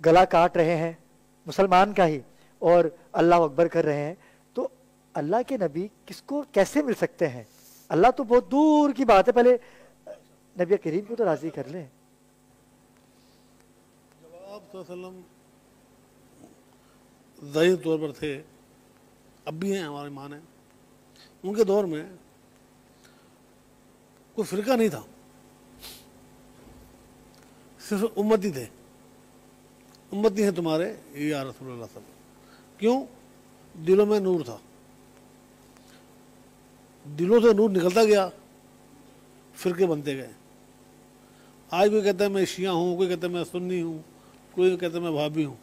گلا کاٹ رہے ہیں مسلمان کا ہی اور اللہ اکبر کر رہے ہیں۔ تو اللہ کے نبی کس کو کیسے مل سکتے ہیں؟ اللہ تو بہت دور کی بات ہے، پہلے نبی کریم کو تو راضی کر لیں۔ جب آپ صلی اللہ علیہ وسلم ظاہر طور پر تھے، اب بھی ہیں، ہمارے ایمان ہیں، ان کے دور میں کوئی فرقہ نہیں تھا، صرف امتی تھے۔ امتی ہیں تمہارے یا رسول اللہ صلی اللہ علیہ وسلم۔ کیوں؟ دلوں میں نور تھا، دلوں سے نور نکلتا گیا، فرقے بنتے گئے۔ آج کوئی کہتا ہے میں شیعہ ہوں، کوئی کہتا ہے میں سنی ہوں، کوئی کہتا ہے میں بھابی ہوں،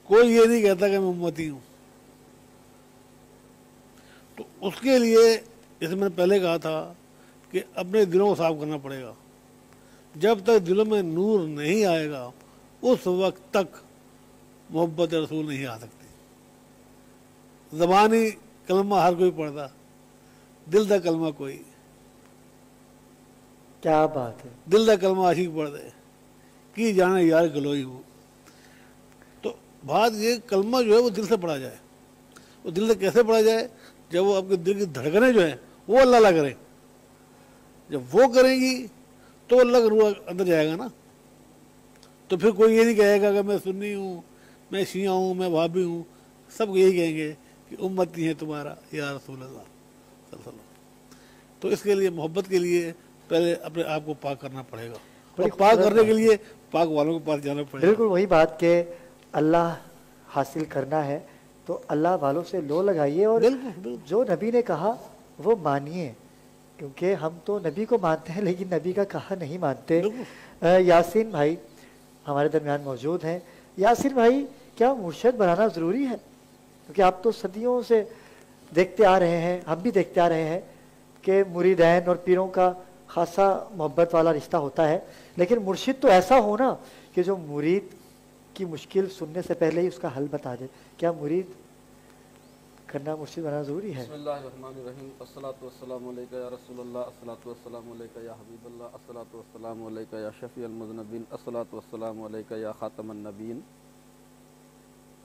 کوئی یہ نہیں کہتا کہ میں امتی ہوں۔ تو اس کے لیے جیسے میں نے پہلے کہا تھا کہ اپنے دلوں کو صاف کرنا پڑے گا۔ جب تک دلوں میں نور نہیں آئے گا اس وقت تک محبت رسول نہیں آ سکتی۔ زبانی کلمہ ہر کوئی پڑھتا، دل دا کلمہ کوئی، کیا بات ہے، دل دا کلمہ عاشق پڑھ دے کی جانے یار گلوئی ہوں۔ تو بات یہ کلمہ جو ہے وہ دل سے پڑھا جائے۔ وہ دل سے کیسے پڑھا جائے؟ جب وہ آپ کے دل کی دھڑکنیں جو ہیں وہ اللہ اللہ کریں۔ جب وہ کریں گی تو اللہ کا روح اندر جائے گا نا۔ تو پھر کوئی یہ نہیں کہے گا کہ میں سنی ہوں، میں شیعہ ہوں، میں بھابی ہوں، سب یہی کہیں گے کہ امتی ہے تمہارا یا رسول اللہ صلی اللہ علیہ وسلم۔ تو اس کے لیے محبت کے لیے پہلے اپنے آپ کو پاک کرنا پڑے گا، اور پاک کرنے کے لیے پاک والوں کے پاس جانا پڑے گا۔ بالکل وہی بات کہ اللہ حاصل کرنا ہے تو اللہ والوں سے لو لگائیے، اور جو نبی نے کہا وہ مانیے، کیونکہ ہم تو نبی کو مانتے ہیں لیکن نبی کا کہا نہیں مانتے۔ یاسین بھائی ہمارے درمیان موجود ہیں۔ یاسین بھائی، کیا مرشد بنانا ضروری ہے؟ کیونکہ آپ تو صدیوں سے دیکھتے آ رہے ہیں، ہم بھی دیکھتے آ رہے ہیں کہ مریدین اور پیروں کا خاصا محبت والا رشتہ ہوتا ہے، لیکن مرشد تو ایسا ہونا کہ جو مرید کی مشکل سننے سے پہلے ہی اس کا حل بتا دے۔ کیا مرید کرنا، مرشد بنانا ضروری ہے؟ بسم اللہ الرحمن الرحیم، الصلاۃ والسلام علیکہ یا رسول اللہ، الصلاۃ والسلام علیکہ یا حبیب اللہ، الصلاۃ والسلام علیکہ یا شفیع المذنبین، الصلاۃ والسلام علیکہ یا خاتم النبیین۔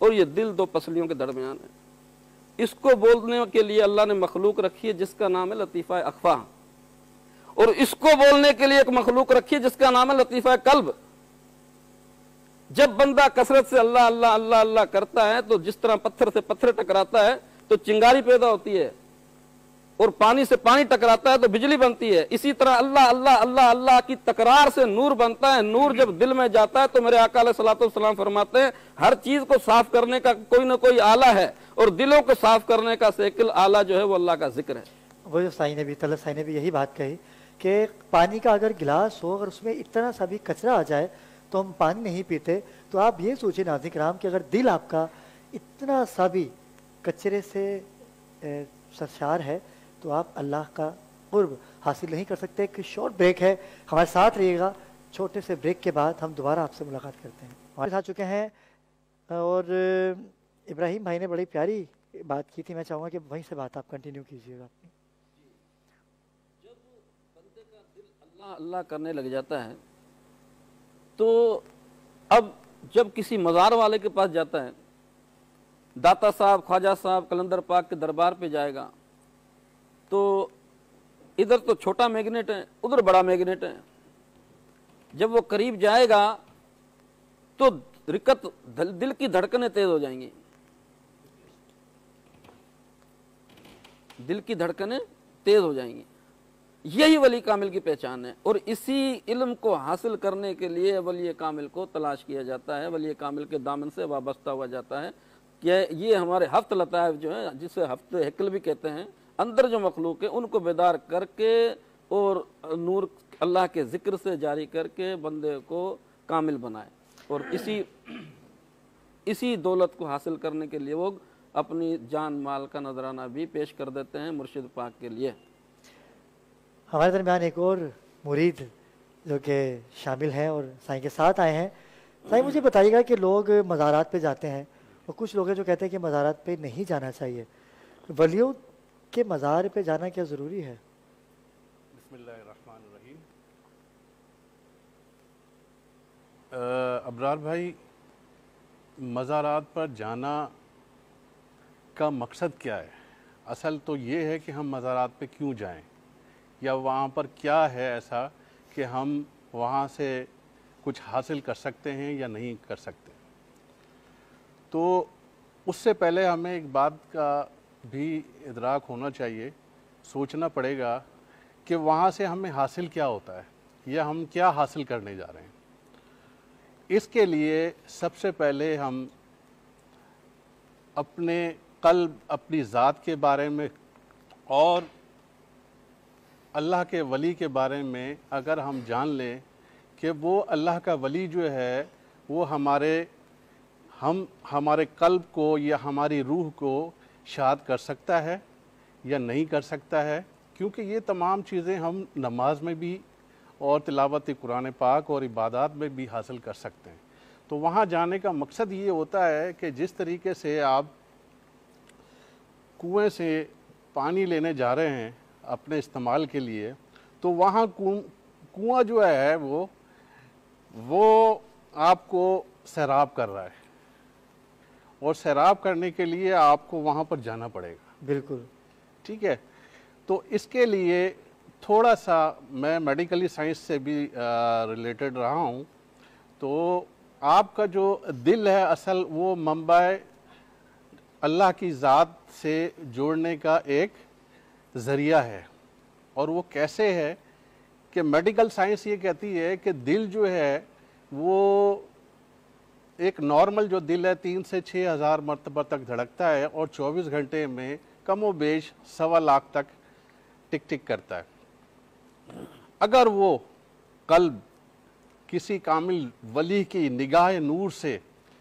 اور یہ دل دو پسلیوں کے درمیان ہے. اس کو بولنے کے لیے اللہ نے مخلوق رکھی ہے جس کا نام ہے لطیفہ اخفا, اور اس کو بولنے کے لیے ایک مخلوق رکھی ہے جس کا نام ہے لطیفہ قلب. جب بندہ کثرت سے اللہ اللہ اللہ اللہ کرتا ہے تو جس طرح پتھر سے پتھر ٹکراتا ہے تو چنگاری پیدا ہوتی ہے, اور پانی سے پانی ٹکراتا ہے تو بجلی بنتی ہے. اسی طرح اللہ اللہ اللہ اللہ کی تکرار سے نور بنتا ہے. نور جب دل میں جاتا ہے تو میرے آقا علیہ الصلوۃ والسلام فرماتے ہیں ہر چیز کو صاف کرنے کا کوئی نہ کوئی آلہ ہے, اور دلوں کو صاف کرنے کا سیکل آلہ جو ہے وہ اللہ کا ذکر ہے. وہ جو سائی نے بھی طلعت سائی نے بھی یہی بات کہی کہ پانی کا اگر گلاس ہو, اگر اس میں اتنا سا بھی کچرا آ جائے تو ہم پانی نہیں پیتے. تو آپ یہ سوچیں ناظرین کرام کہ اگر دل آپ کا اتنا سا بھی کچرے سے سرشار ہے تو آپ اللہ کا قرب حاصل نہیں کر سکتے. ایک شارٹ بریک ہے, ہمارے ساتھ رہیے گا. چھوٹے سے بریک کے بعد ہم دوبارہ آپ سے ملاقات کرتے ہیں. ہمارے ساتھ چکے ہیں اور ابراہیم بھائی نے بڑی پیاری بات کی تھی, میں چاہوں گا کہ وہیں سے بات آپ کنٹینیو کیجیے گا اپنی. جب بندے کا دل اللہ اللہ کرنے لگ جاتا ہے تو اب جب کسی مزار والے کے پاس جاتا ہے, داتا صاحب, خواجہ صاحب, کلندر پاک کے دربار پہ جائے گا تو ادھر تو چھوٹا میگنیٹ ہے, ادھر بڑا میگنیٹ ہے. جب وہ قریب جائے گا تو رکت دل کی دھڑکنیں تیز ہو جائیں گی, دل کی دھڑکنیں تیز ہو جائیں گی. یہی ولی کامل کی پہچان ہے, اور اسی علم کو حاصل کرنے کے لیے ولی کامل کو تلاش کیا جاتا ہے, ولی کامل کے دامن سے وابستہ ہوا جاتا ہے. کہ یہ ہمارے ہفت لطائف جو ہیں, جسے ہفت حکل بھی کہتے ہیں, اندر جو مخلوق ہے ان کو بیدار کر کے اور نور اللہ کے ذکر سے جاری کر کے بندے کو کامل بنائے, اور اسی دولت کو حاصل کرنے کے لیے وہ اپنی جان مال کا نذرانہ بھی پیش کر دیتے ہیں مرشد پاک کے لیے. ہمارے درمیان ایک اور مرید جو کہ شامل ہیں اور سائیں کے ساتھ آئے ہیں. سائیں مجھے بتائیے گا کہ لوگ مزارات پہ جاتے ہیں اور کچھ لوگ ہیں جو کہتے ہیں کہ مزارات پہ نہیں جانا چاہیے, ولیوں کے مزار پہ جانا کیا ضروری ہے؟ بسم اللہ الرحمن الرحیم. ابرار بھائی, مزارات پر جانا کا مقصد کیا ہے؟ اصل تو یہ ہے کہ ہم مزارات پہ کیوں جائیں, یا وہاں پر کیا ہے ایسا کہ ہم وہاں سے کچھ حاصل کر سکتے ہیں یا نہیں کر سکتے. تو اس سے پہلے ہمیں ایک بات کا بھی ادراک ہونا چاہیے, سوچنا پڑے گا کہ وہاں سے ہمیں حاصل کیا ہوتا ہے یا ہم کیا حاصل کرنے جا رہے ہیں. اس کے لیے سب سے پہلے ہم اپنے قلب, اپنی ذات کے بارے میں اور اللہ کے ولی کے بارے میں اگر ہم جان لیں کہ وہ اللہ کا ولی جو ہے وہ ہمارے قلب کو یا ہماری روح کو شاد کر سکتا ہے یا نہیں کر سکتا ہے, کیونکہ یہ تمام چیزیں ہم نماز میں بھی اور تلاوت قرآن پاک اور عبادات میں بھی حاصل کر سکتے ہیں. تو وہاں جانے کا مقصد یہ ہوتا ہے کہ جس طریقے سے آپ کنویں سے پانی لینے جا رہے ہیں اپنے استعمال کے لیے, تو وہاں کنواں جو ہے وہ آپ کو سیراب کر رہا ہے, اور سیراب کرنے کے لیے آپ کو وہاں پر جانا پڑے گا. بالکل ٹھیک ہے. تو اس کے لیے تھوڑا سا میں میڈیکلی سائنس سے بھی ریلیٹڈ رہا ہوں. تو آپ کا جو دل ہے اصل وہ منبع اللہ کی ذات سے جوڑنے کا ایک ذریعہ ہے. اور وہ کیسے ہے کہ میڈیکل سائنس یہ کہتی ہے کہ دل جو ہے وہ ایک نارمل جو دل ہے 3 سے 6 ہزار مرتبہ تک دھڑکتا ہے, اور 24 گھنٹے میں کم و بیش 1.25 لاکھ تک ٹک ٹک کرتا ہے. اگر وہ قلب کسی کامل ولی کی نگاہ نور سے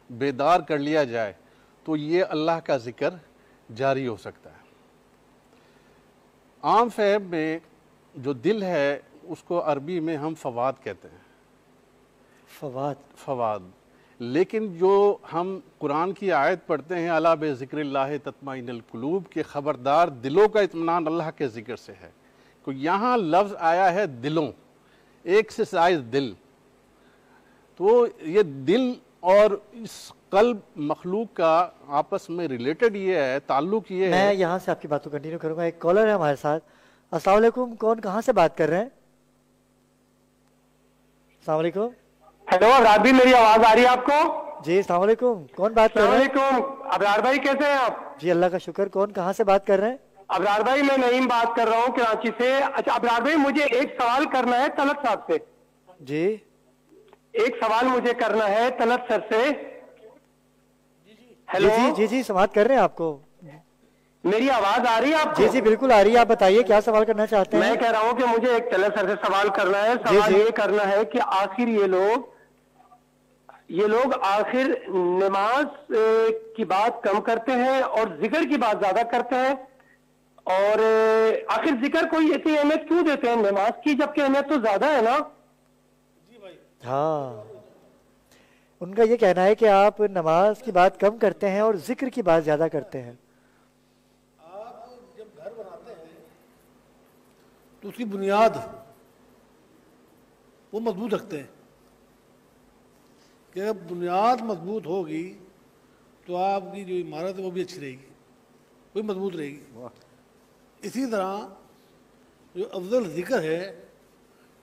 بیدار کر لیا جائے تو یہ اللہ کا ذکر جاری ہو سکتا ہے. عام فہم میں جو دل ہے اس کو عربی میں ہم فواد کہتے ہیں, فواد. لیکن جو ہم قرآن کی آیت پڑھتے ہیں الا بذکر اللہ تطمئن القلوب, کے خبردار دلوں کا اطمینان اللہ کے ذکر سے ہے. تو یہاں لفظ آیا ہے دلوں, ایکسرسائز دل. تو یہ دل اور اس قلب مخلوق کا آپس میں ریلیٹڈ یہ ہے، تعلق یہ ہے. میں یہاں سے آپ کی بات کو کنٹینیو کروں گا. ایک کالر ہے ہمارے ساتھ. السلام علیکم. کون کہاں سے بات کر رہے ہیں؟ السلام علیکم. ہیلو ابرار بھائی، میری آواز آ رہی ہے آپ کو؟ جی السلام علیکم. کون بات کر رہے ہیں؟ السلام علیکم ابرار بھائی، کیسے ہیں آپ؟ جی اللہ کا شکر. کون کہاں سے بات کر رہے ہیں؟ ابرار بھائی میں نعیم بات کر رہا ہوں کراچی سے. اچھا ابرار بھائی، مجھے ایک سوال کرنا ہے طلعت صاحب سے. جی ایک سوال مجھے کرنا ہے طلعت سر سے. ہیلو جی جی جی سماعت کر رہے ہیں آپ کو. میری آواز آ رہی ہے آپ کو؟ جی جی بالکل آ رہی ہے. آپ بتائیے کیا سوال کرنا چاہتے ہیں؟ میں کہہ رہا ہوں کہ مجھے ایک طلعت سر سے سوال کرنا ہے. سوال یہ کرنا ہے کہ آخر یہ لوگ آخر نماز کی بات کم کرتے ہیں اور ذکر کی بات زیادہ کرتے ہیں، اور آخر ذکر کوئی اتنی اہمیت کیوں دیتے ہیں نماز کی، جبکہ اہمیت تو زیادہ ہے نا؟ ہاں ان کا یہ کہنا ہے کہ آپ نماز کی بات کم کرتے ہیں اور ذکر کی بات زیادہ کرتے ہیں. آپ جب گھر بناتے ہیں تو اس کی بنیاد وہ مضبوط رکھتے ہیں کہ اگر بنیاد مضبوط ہوگی تو آپ کی جو عمارت ہے وہ بھی اچھی رہے گی، وہ بھی مضبوط رہے گی. اسی طرح جو افضل ذکر ہے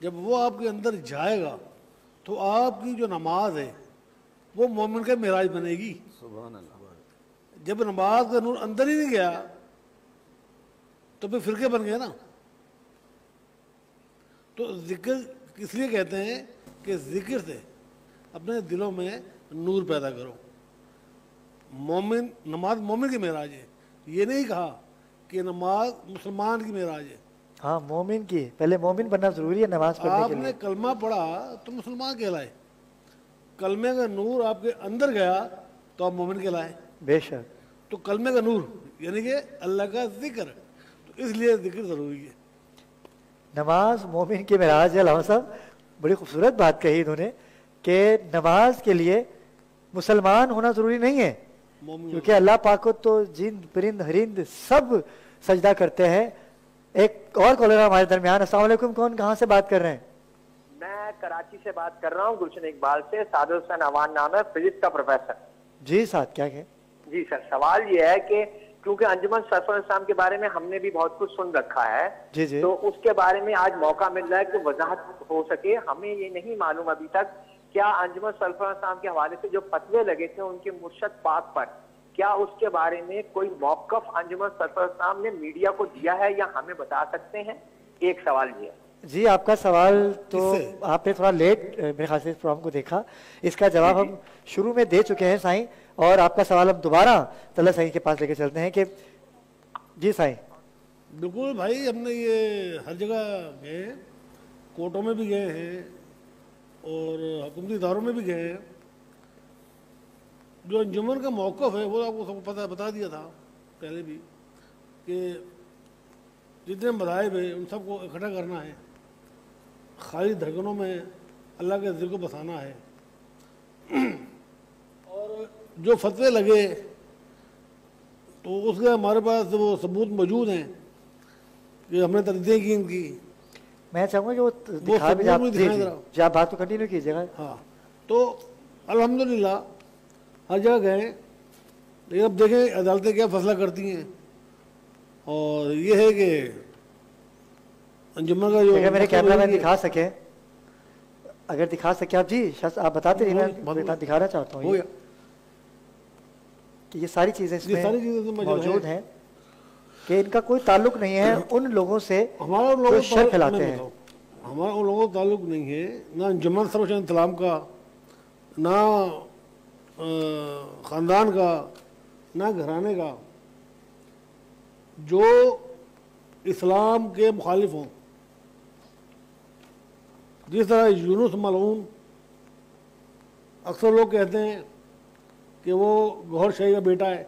جب وہ آپ کے اندر جائے گا تو آپ کی جو نماز ہے وہ مومن کا معراج بنے گی. سبحان اللہ. جب نماز کا نور اندر ہی نہیں گیا تو پھر فرقے بن گئے نا. تو ذکر اس لیے کہتے ہیں کہ ذکر سے اپنے دلوں میں نور پیدا کرو. نماز مومن کی معراج ہے. یہ نہیں کہا کہ نماز مسلمان کی معراج ہے. ہاں مومن کی، پہلے مومن بننا ضروری ہے نماز پڑھنے آپ کے نے لیے. کلمہ پڑھا تو مسلمان کہلائے، کلمے کا نور آپ کے اندر گیا تو آپ مومن کہلائے. بے شک. تو کلمے کا نور یعنی کہ اللہ کا ذکر، تو اس لیے ذکر ضروری ہے. نماز مومن کی معراج ہے. علامہ صاحب بڑی خوبصورت بات کہی انہوں نے کہ نماز کے لیے مسلمان ہونا ضروری نہیں ہے، کیونکہ اللہ پاک کو تو جن پرند ہرند سب سجدہ کرتے ہیں. ایک اور کالر ہمارے درمیان. السلام علیکم. کون کہاں سے بات کر رہے ہیں؟ میں کراچی سے بات کر رہا ہوں، گلشن اقبال سے. سعد حسین عوان نام ہے، فزکس کا پروفیسر. جی ساتھ کیا کہ جی سر، سوال یہ ہے کہ کیونکہ انجمن سرفراز اسلام کے بارے میں ہم نے بھی بہت کچھ سن رکھا ہے، جی جی تو اس کے بارے میں آج موقع مل رہا ہے کہ وضاحت ہو سکے. ہمیں یہ نہیں معلوم ابھی تک کیا انجمن سرفراز اسلام کے حوالے سے جو فتوے لگے تھے ان کے مرشد پاک پر، کیا اس کے بارے میں کوئی موقف انجمن سرفراز اسلام نے میڈیا کو دیا ہے یا ہمیں بتا سکتے ہیں؟ ایک سوال یہ ہے. جی آپ کا سوال تو آپ نے تھوڑا لیٹ میرے خیال سے اس پروگرام کو دیکھا. اس کا جواب ہم شروع میں دے چکے ہیں سائیں، اور آپ کا سوال ہم دوبارہ طلعت سائیں کے پاس لے کے چلتے ہیں کہ جی سائیں. بالکل بھائی، ہم نے یہ ہر جگہ گئے ہیں، کورٹوں میں بھی گئے ہیں اور حکومتی اداروں میں بھی گئے ہیں. جو انجمن کا موقف ہے وہ آپ کو سب پتہ بتا دیا تھا پہلے بھی کہ جتنے مذاہب ہیں ان سب کو اکٹھا کرنا ہے، خالی دھڑکنوں میں اللہ کے ذکر کو بسانا ہے. اور جو فتوے لگے تو اس کے ہمارے پاس وہ ثبوت موجود ہیں کہ ہم نے تردیدیں کی ان کی. میں چاہوں گا کہ وہ دکھا بھی جی آپ بات کو کنٹینیو کیجیے گا. ہاں تو الحمدللہ ہر جگہ گئے، لیکن اب دیکھیں عدالتیں کیا فیصلہ کرتی ہیں. اور یہ ہے کہ انجمن کا جو اگر میرے کیمرہ مین دکھا سکے، اگر دکھا سکے آپ. جی شخص آپ بتاتے رہیے، میں دکھانا چاہتا ہوں کہ یہ ساری چیزیں اس میں موجود ہیں کہ ان کا کوئی تعلق نہیں ہے ان لوگوں سے جو شر پھیلاتے ہیں. ہمارا ان لوگوں کا تعلق نہیں ہے، نہ انجمن سروش اسلام کا، نہ خاندان کا، نہ گھرانے کا. جو اسلام کے مخالف ہوں، جس طرح یونس ملعون اکثر لوگ کہتے ہیں کہ وہ گوھر شاہی کا بیٹا ہے،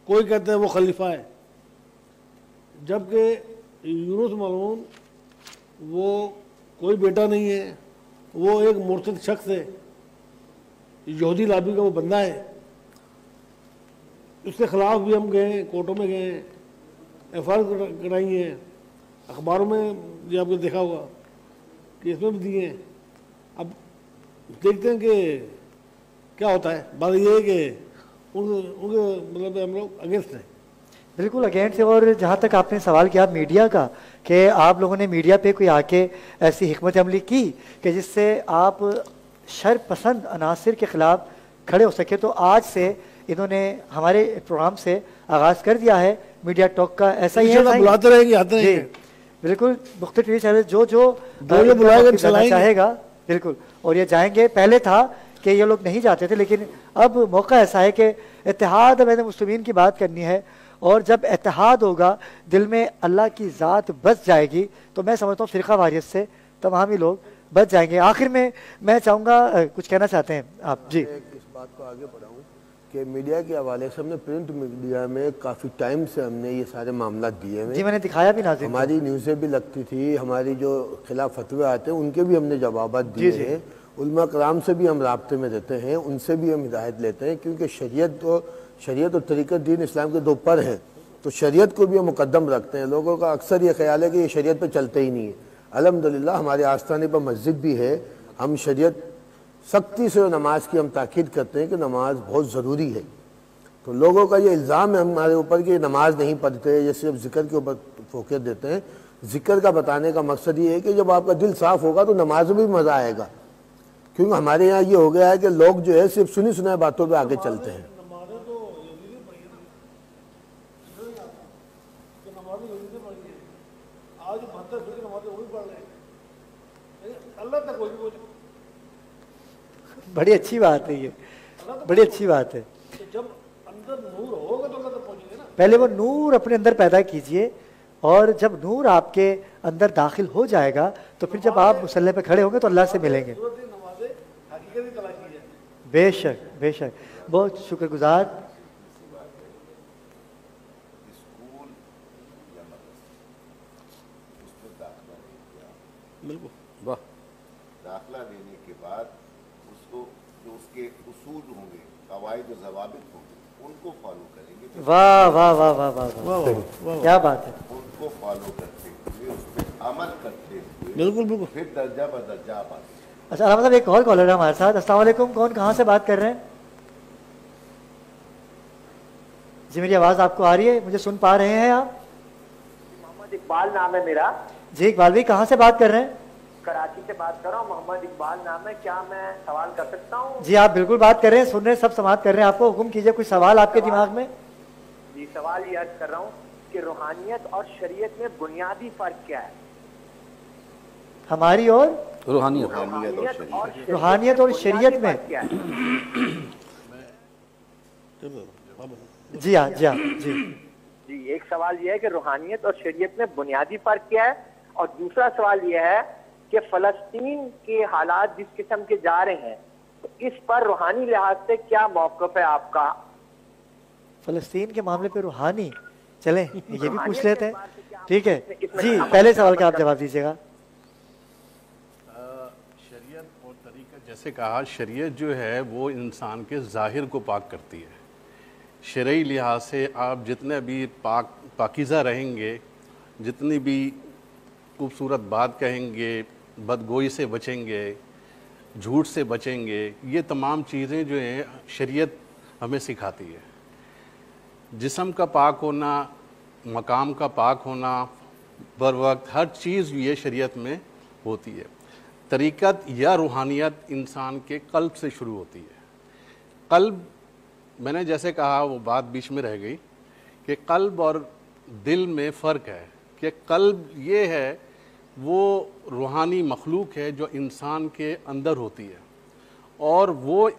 کوئی کہتے ہیں وہ خلیفہ ہے، جبکہ یونس ملعون وہ کوئی بیٹا نہیں ہے، وہ ایک مرتد شخص ہے، یہودی لابی کا وہ بندہ ہے. اس کے خلاف بھی ہم گئے ہیں، کورٹوں میں گئے ہیں، ایف آئی آر کرائی ہیں، اخباروں میں یہ آپ نے دیکھا ہوگا کہ اس میں بھی دیے ہیں. اب دیکھتے ہیں کہ کیا ہوتا ہے؟ بات یہ ہے کہ ان کے مطلب ہم لوگ اگینسٹ ہیں. بالکل اگینسٹ ہے. اور جہاں تک آپ نے سوال کیا میڈیا کا کہ آپ لوگوں نے میڈیا پہ کوئی آ کے ایسی حکمت عملی کی کہ جس سے آپ شر پسند عناصر کے خلاف کھڑے ہو سکے، تو آج سے انہوں نے ہمارے پروگرام سے آغاز کر دیا ہے میڈیا ٹاک کا. ایسا ہی ہے، بلاتے رہیں گے، آتے رہیں گے. بالکل مختلف ٹی وی چینل جو چاہے گا بالکل. اور یہ جائیں گے. پہلے تھا کہ یہ لوگ نہیں جاتے تھے، لیکن اب موقع ایسا ہے کہ اتحاد بین مسلمین کی بات کرنی ہے، اور جب اتحاد ہوگا، دل میں اللہ کی ذات بس جائے گی، تو میں سمجھتا ہوں فرقہ واریت سے تمام ہی لوگ بچ جائیں گے. آخر میں چاہوں گا کچھ کہنا چاہتے ہیں آپ؟ جی اس بات کو آگے بڑھاؤں کہ میڈیا کے حوالے سے ہم نے پرنٹ میڈیا میں کافی ٹائم سے ہم نے یہ سارے معاملات دیے ہیں. جی میں نے دکھایا بھی ناظرین، ہماری نیوزیں بھی لگتی تھی، ہماری جو خلاف فتوے آتے ہیں ان کے بھی ہم نے جوابات دیے ہیں. علماء کرام سے بھی ہم رابطے میں رہتے ہیں، ان سے بھی ہم ہدایت لیتے ہیں، کیونکہ شریعت اور طریقت دین اسلام کے دو پر ہیں، تو شریعت کو بھی ہم مقدم رکھتے ہیں. لوگوں کا اکثر یہ خیال ہے کہ یہ شریعت پہ چلتے ہی نہیں ہے. الحمدللہ ہمارے آستانے پر مسجد بھی ہے. ہم شریعت سختی سے نماز کی ہم تاکید کرتے ہیں کہ نماز بہت ضروری ہے. تو لوگوں کا یہ الزام ہے ہمارے اوپر کہ نماز نہیں پڑھتے، یہ صرف ذکر کے اوپر فوکس دیتے ہیں. ذکر کا بتانے کا مقصد یہ ہے کہ جب آپ کا دل صاف ہوگا تو نماز میں بھی مزہ آئے گا. کیونکہ ہمارے یہاں یہ ہو گیا ہے کہ لوگ جو ہے صرف سنی سنائے باتوں پہ آگے چلتے ہیں. بڑی اچھی بات ہے، یہ بڑی اچھی بات ہے. پہلے وہ نور اپنے اندر پیدا کیجئے، اور جب نور آپ کے اندر داخل ہو جائے گا تو پھر جب آپ مصلی پہ کھڑے ہوں گے تو اللہ سے ملیں گے. بے شک بے شک. بہت شکر گزار. داخلہ لینے کے بعد اس کو جو اس کے اصول ہوں گے، قواعد و ضوابط ہوں گے، ان کو فالو کریں گے. واہ واہ واہ واہ واہ، کیا بات ہے. ان کو فالو کرتے ہوئے، اس پہ عمل کرتے ہوئے بالکل بالکل پھر درجہ بدرجہ آپ آتے. اچھا الحمد للہ. ایک اور کالر ہے ہمارے ساتھ. السلام علیکم. کون کہاں سے بات کر رہے ہیں؟ جی میری آواز آپ کو آ رہی ہے؟ مجھے سن پا رہے ہیں آپ؟ محمد اقبال نام ہے میرا. جی اقبال بھائی کہاں سے بات کر رہے ہیں؟ کراچی سے بات کر رہا ہوں. محمد اقبال نام ہے. کیا میں سوال کر سکتا ہوں؟ جی آپ بالکل بات کر رہے ہیں، سن رہے ہیں، سب سماعت کر رہے ہیں. آپ کو حکم کیجئے، کوئی سوال آپ کے دماغ میں؟ جی سوال یہ عرض کر رہا ہوں کہ روحانیت اور شریعت میں بنیادی فرق کیا ہے؟ ہماری اور روحانیت اور شریعت میں جی ہاں جی ہاں جی جی. ایک سوال یہ ہے کہ روحانیت اور شریعت میں بنیادی فرق کیا ہے، اور دوسرا سوال یہ ہے کہ فلسطین کے حالات جس قسم کے جا رہے ہیں تو اس پر روحانی لحاظ سے کیا موقف ہے آپ کا؟ فلسطین کے معاملے پہ روحانی، چلیں یہ بھی پوچھ لیتے ہیں. ٹھیک ہے جی، پہلے سوال کا آپ جواب دیجیے گا. شریعت اور طریقہ، جیسے کہا، شریعت جو ہے وہ انسان کے ظاہر کو پاک کرتی ہے. شرعی لحاظ سے آپ جتنے بھی پاکیزہ رہیں گے، جتنی بھی خوبصورت بات کہیں گے، بدگوئی سے بچیں گے، جھوٹ سے بچیں گے، یہ تمام چیزیں جو ہیں شریعت ہمیں سکھاتی ہے. جسم کا پاک ہونا، مقام کا پاک ہونا، بر وقت ہر چیز یہ شریعت میں ہوتی ہے. طریقت یا روحانیت انسان کے قلب سے شروع ہوتی ہے. قلب، میں نے جیسے کہا، وہ بات بیچ میں رہ گئی کہ قلب اور دل میں فرق ہے. کہ قلب یہ ہے، وہ روحانی مخلوق ہے جو انسان کے اندر ہوتی ہے، اور وہ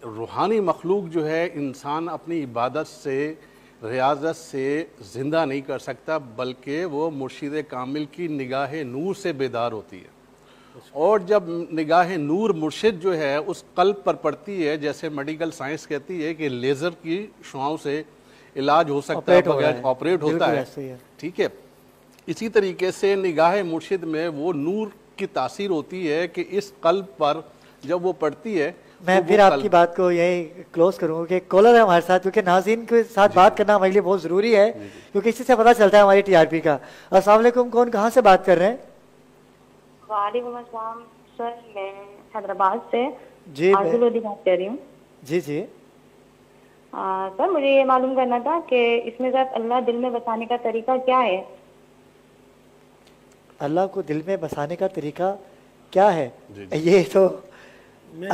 روحانی مخلوق جو ہے انسان اپنی عبادت سے، ریاضت سے زندہ نہیں کر سکتا، بلکہ وہ مرشد کامل کی نگاہ نور سے بیدار ہوتی ہے. اور جب نگاہ نور مرشد جو ہے اس قلب پر پڑتی ہے، جیسے میڈیکل سائنس کہتی ہے کہ لیزر کی شعاؤں سے علاج ہو سکتا ہے، بغیر آپریٹ ہوتا ہے. ٹھیک ہے. اسی طریقے سے نگاہ مرشد میں وہ نور کی تاثیر ہوتی ہے کہ اس قلب پر جب وہ پڑتی ہے. میں پھر آپ کی بات کو یہی کلوز کروں گا کہ کالر ہے ہمارے ساتھ، کیونکہ ناظرین کے ساتھ بات کرنا ہمارے لیے بہت ضروری ہے، کیونکہ اسی سے پتہ چلتا ہے ہماری ٹی آر پی کا. السلام علیکم. کون کہاں سے بات کر رہے ہیں؟ وعلیکم السلام سر، میں حیدرآباد سے جی عادل لودھی بات کر رہی ہوں. جی جی سر مجھے یہ معلوم کرنا تھا کہ اس میں ذات اللہ دل میں بسانے کا طریقہ کیا ہے؟ اللہ کو دل میں بسانے کا طریقہ کیا ہے؟ یہ تو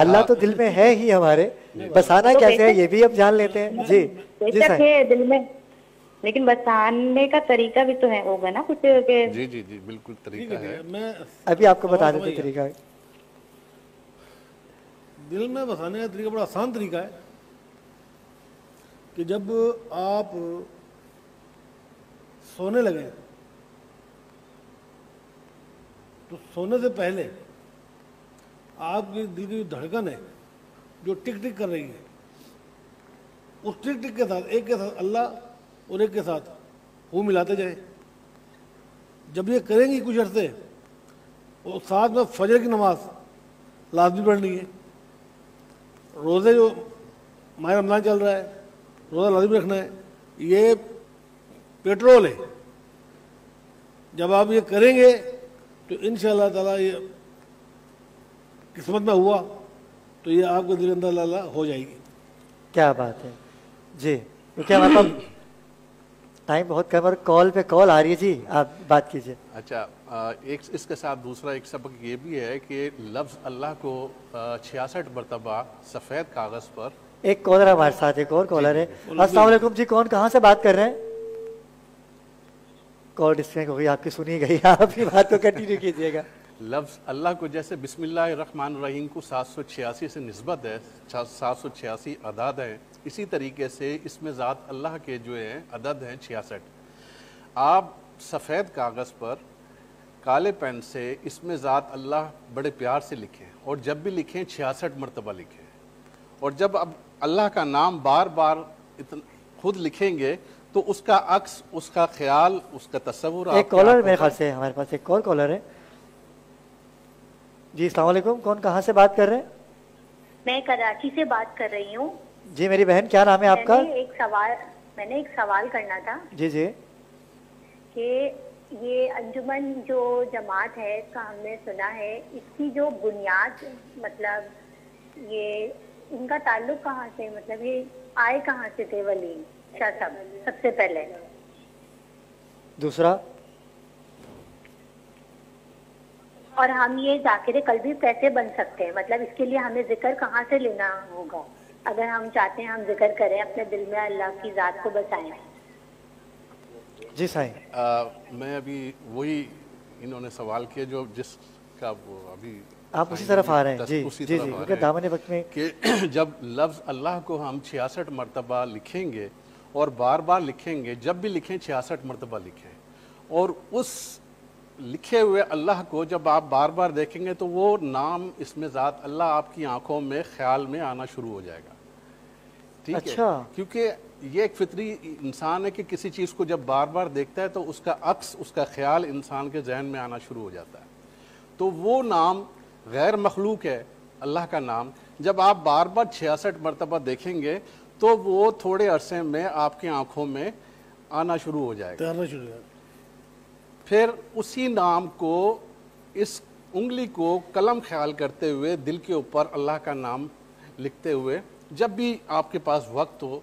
اللہ تو دل میں ہے ہی ہمارے، بسانا کیسے ہے یہ بھی ہم جان لیتے ہیں. جی جی شک ہے دل میں، لیکن بسانے کا طریقہ بھی تو ہے ہوگا نا کچھ کہ جی جی جی بالکل طریقہ ہے. میں ابھی آپ کو بتا دیتے طریقہ. دل میں بسانے کا طریقہ بڑا آسان طریقہ ہے کہ جب آپ سونے لگے تو سونے سے پہلے آپ کی دل کی دھڑکن ہے جو ٹک ٹک کر رہی ہے، اس ٹک ٹک کے ساتھ ایک کے ساتھ اللہ اور ایک کے ساتھ وہ ملاتے جائیں. جب یہ کریں گی کچھ عرصے اور ساتھ میں فجر کی نماز لازمی پڑھنی ہے. روزے جو ماہ رمضان چل رہا ہے روزہ لازمی رکھنا ہے. یہ پیٹرول ہے، جب آپ یہ کریں گے تو انشاءاللہ تعالیٰ یہ قسمت میں ہوا تو یہ آپ کے دل اندر اللہ ہو جائے گی. کیا بات ہے. جی کیا مطلب ٹائم بہت کم اور کال پہ کال آ رہی ہے. جی آپ بات کیجئے. اچھا ایک اس کے ساتھ دوسرا ایک سبق یہ بھی ہے کہ لفظ اللہ کو 66 مرتبہ سفید کاغذ پر. ایک کالر ہمارے ساتھ، ایک اور کالر ہے. السلام علیکم جی، کون کہاں سے بات کر رہے ہیں؟ کال ڈسکنیکٹ ہو گئی آپ کی، سنی گئی. آپ کی بات کو کنٹینیو کیجیے گا. لفظ اللہ کو جیسے بسم اللہ الرحمن الرحیم کو 786 سے نسبت ہے، 786 عدد ہیں، اسی طریقے سے اس میں ذات اللہ کے جو ہیں عدد ہیں 66. آپ سفید کاغذ پر کالے پین سے اس میں ذات اللہ بڑے پیار سے لکھیں، اور جب بھی لکھیں 66 مرتبہ لکھیں. اور جب اب اللہ کا نام بار بار خود لکھیں گے تو اس کا عکس، اس کا خیال، اس کا تصور. ایک کالر میرے خیال سے ہمارے پاس ایک اور کالر ہے. جی السلام علیکم، کون کہاں سے بات کر رہے ہیں؟ میں کراچی سے بات کر رہی ہوں. جی میری بہن کیا نام ہے آپ کا؟ میں نے ایک سوال کرنا تھا. جی جی. کہ یہ انجمن جو جماعت ہے اس کا ہم نے سنا ہے، اس کی جو بنیاد مطلب یہ ان کا تعلق کہاں سے، مطلب یہ آئے کہاں سے تھے ولی شاہ صاحب سب سے پہلے؟ دوسرا، اور ہم یہ ذاکر قلبی کیسے بن سکتے ہیں، مطلب اس کے لیے ہمیں ذکر کہاں سے لینا ہوگا اگر ہم چاہتے ہیں ہم ذکر کریں، اپنے دل میں اللہ کی ذات کو بسائیں؟ جی سائیں. میں ابھی وہی انہوں نے سوال کیا جو جس کا وہ ابھی آپ اسی طرف آ رہے ہیں. جی جی جی کیونکہ دامن وقت میں کہ جب لفظ اللہ کو ہم 66 مرتبہ لکھیں گے اور بار بار لکھیں گے، جب بھی لکھیں 66 مرتبہ لکھیں، اور اس لکھے ہوئے اللہ کو جب آپ بار بار دیکھیں گے تو وہ نام اس میں ذات اللہ آپ کی آنکھوں میں خیال میں آنا شروع ہو جائے گا. ٹھیک ہے، کیونکہ یہ ایک فطری انسان ہے کہ کسی چیز کو جب بار بار دیکھتا ہے تو اس کا عکس، اس کا خیال انسان کے ذہن میں آنا شروع ہو جاتا ہے. تو وہ نام غیر مخلوق ہے اللہ کا نام. جب آپ بار بار 66 مرتبہ دیکھیں گے تو وہ تھوڑے عرصے میں آپ کی آنکھوں میں آنا شروع ہو جائے گا. پھر اسی نام کو، اس انگلی کو قلم خیال کرتے ہوئے دل کے اوپر اللہ کا نام لکھتے ہوئے، جب بھی آپ کے پاس وقت ہو،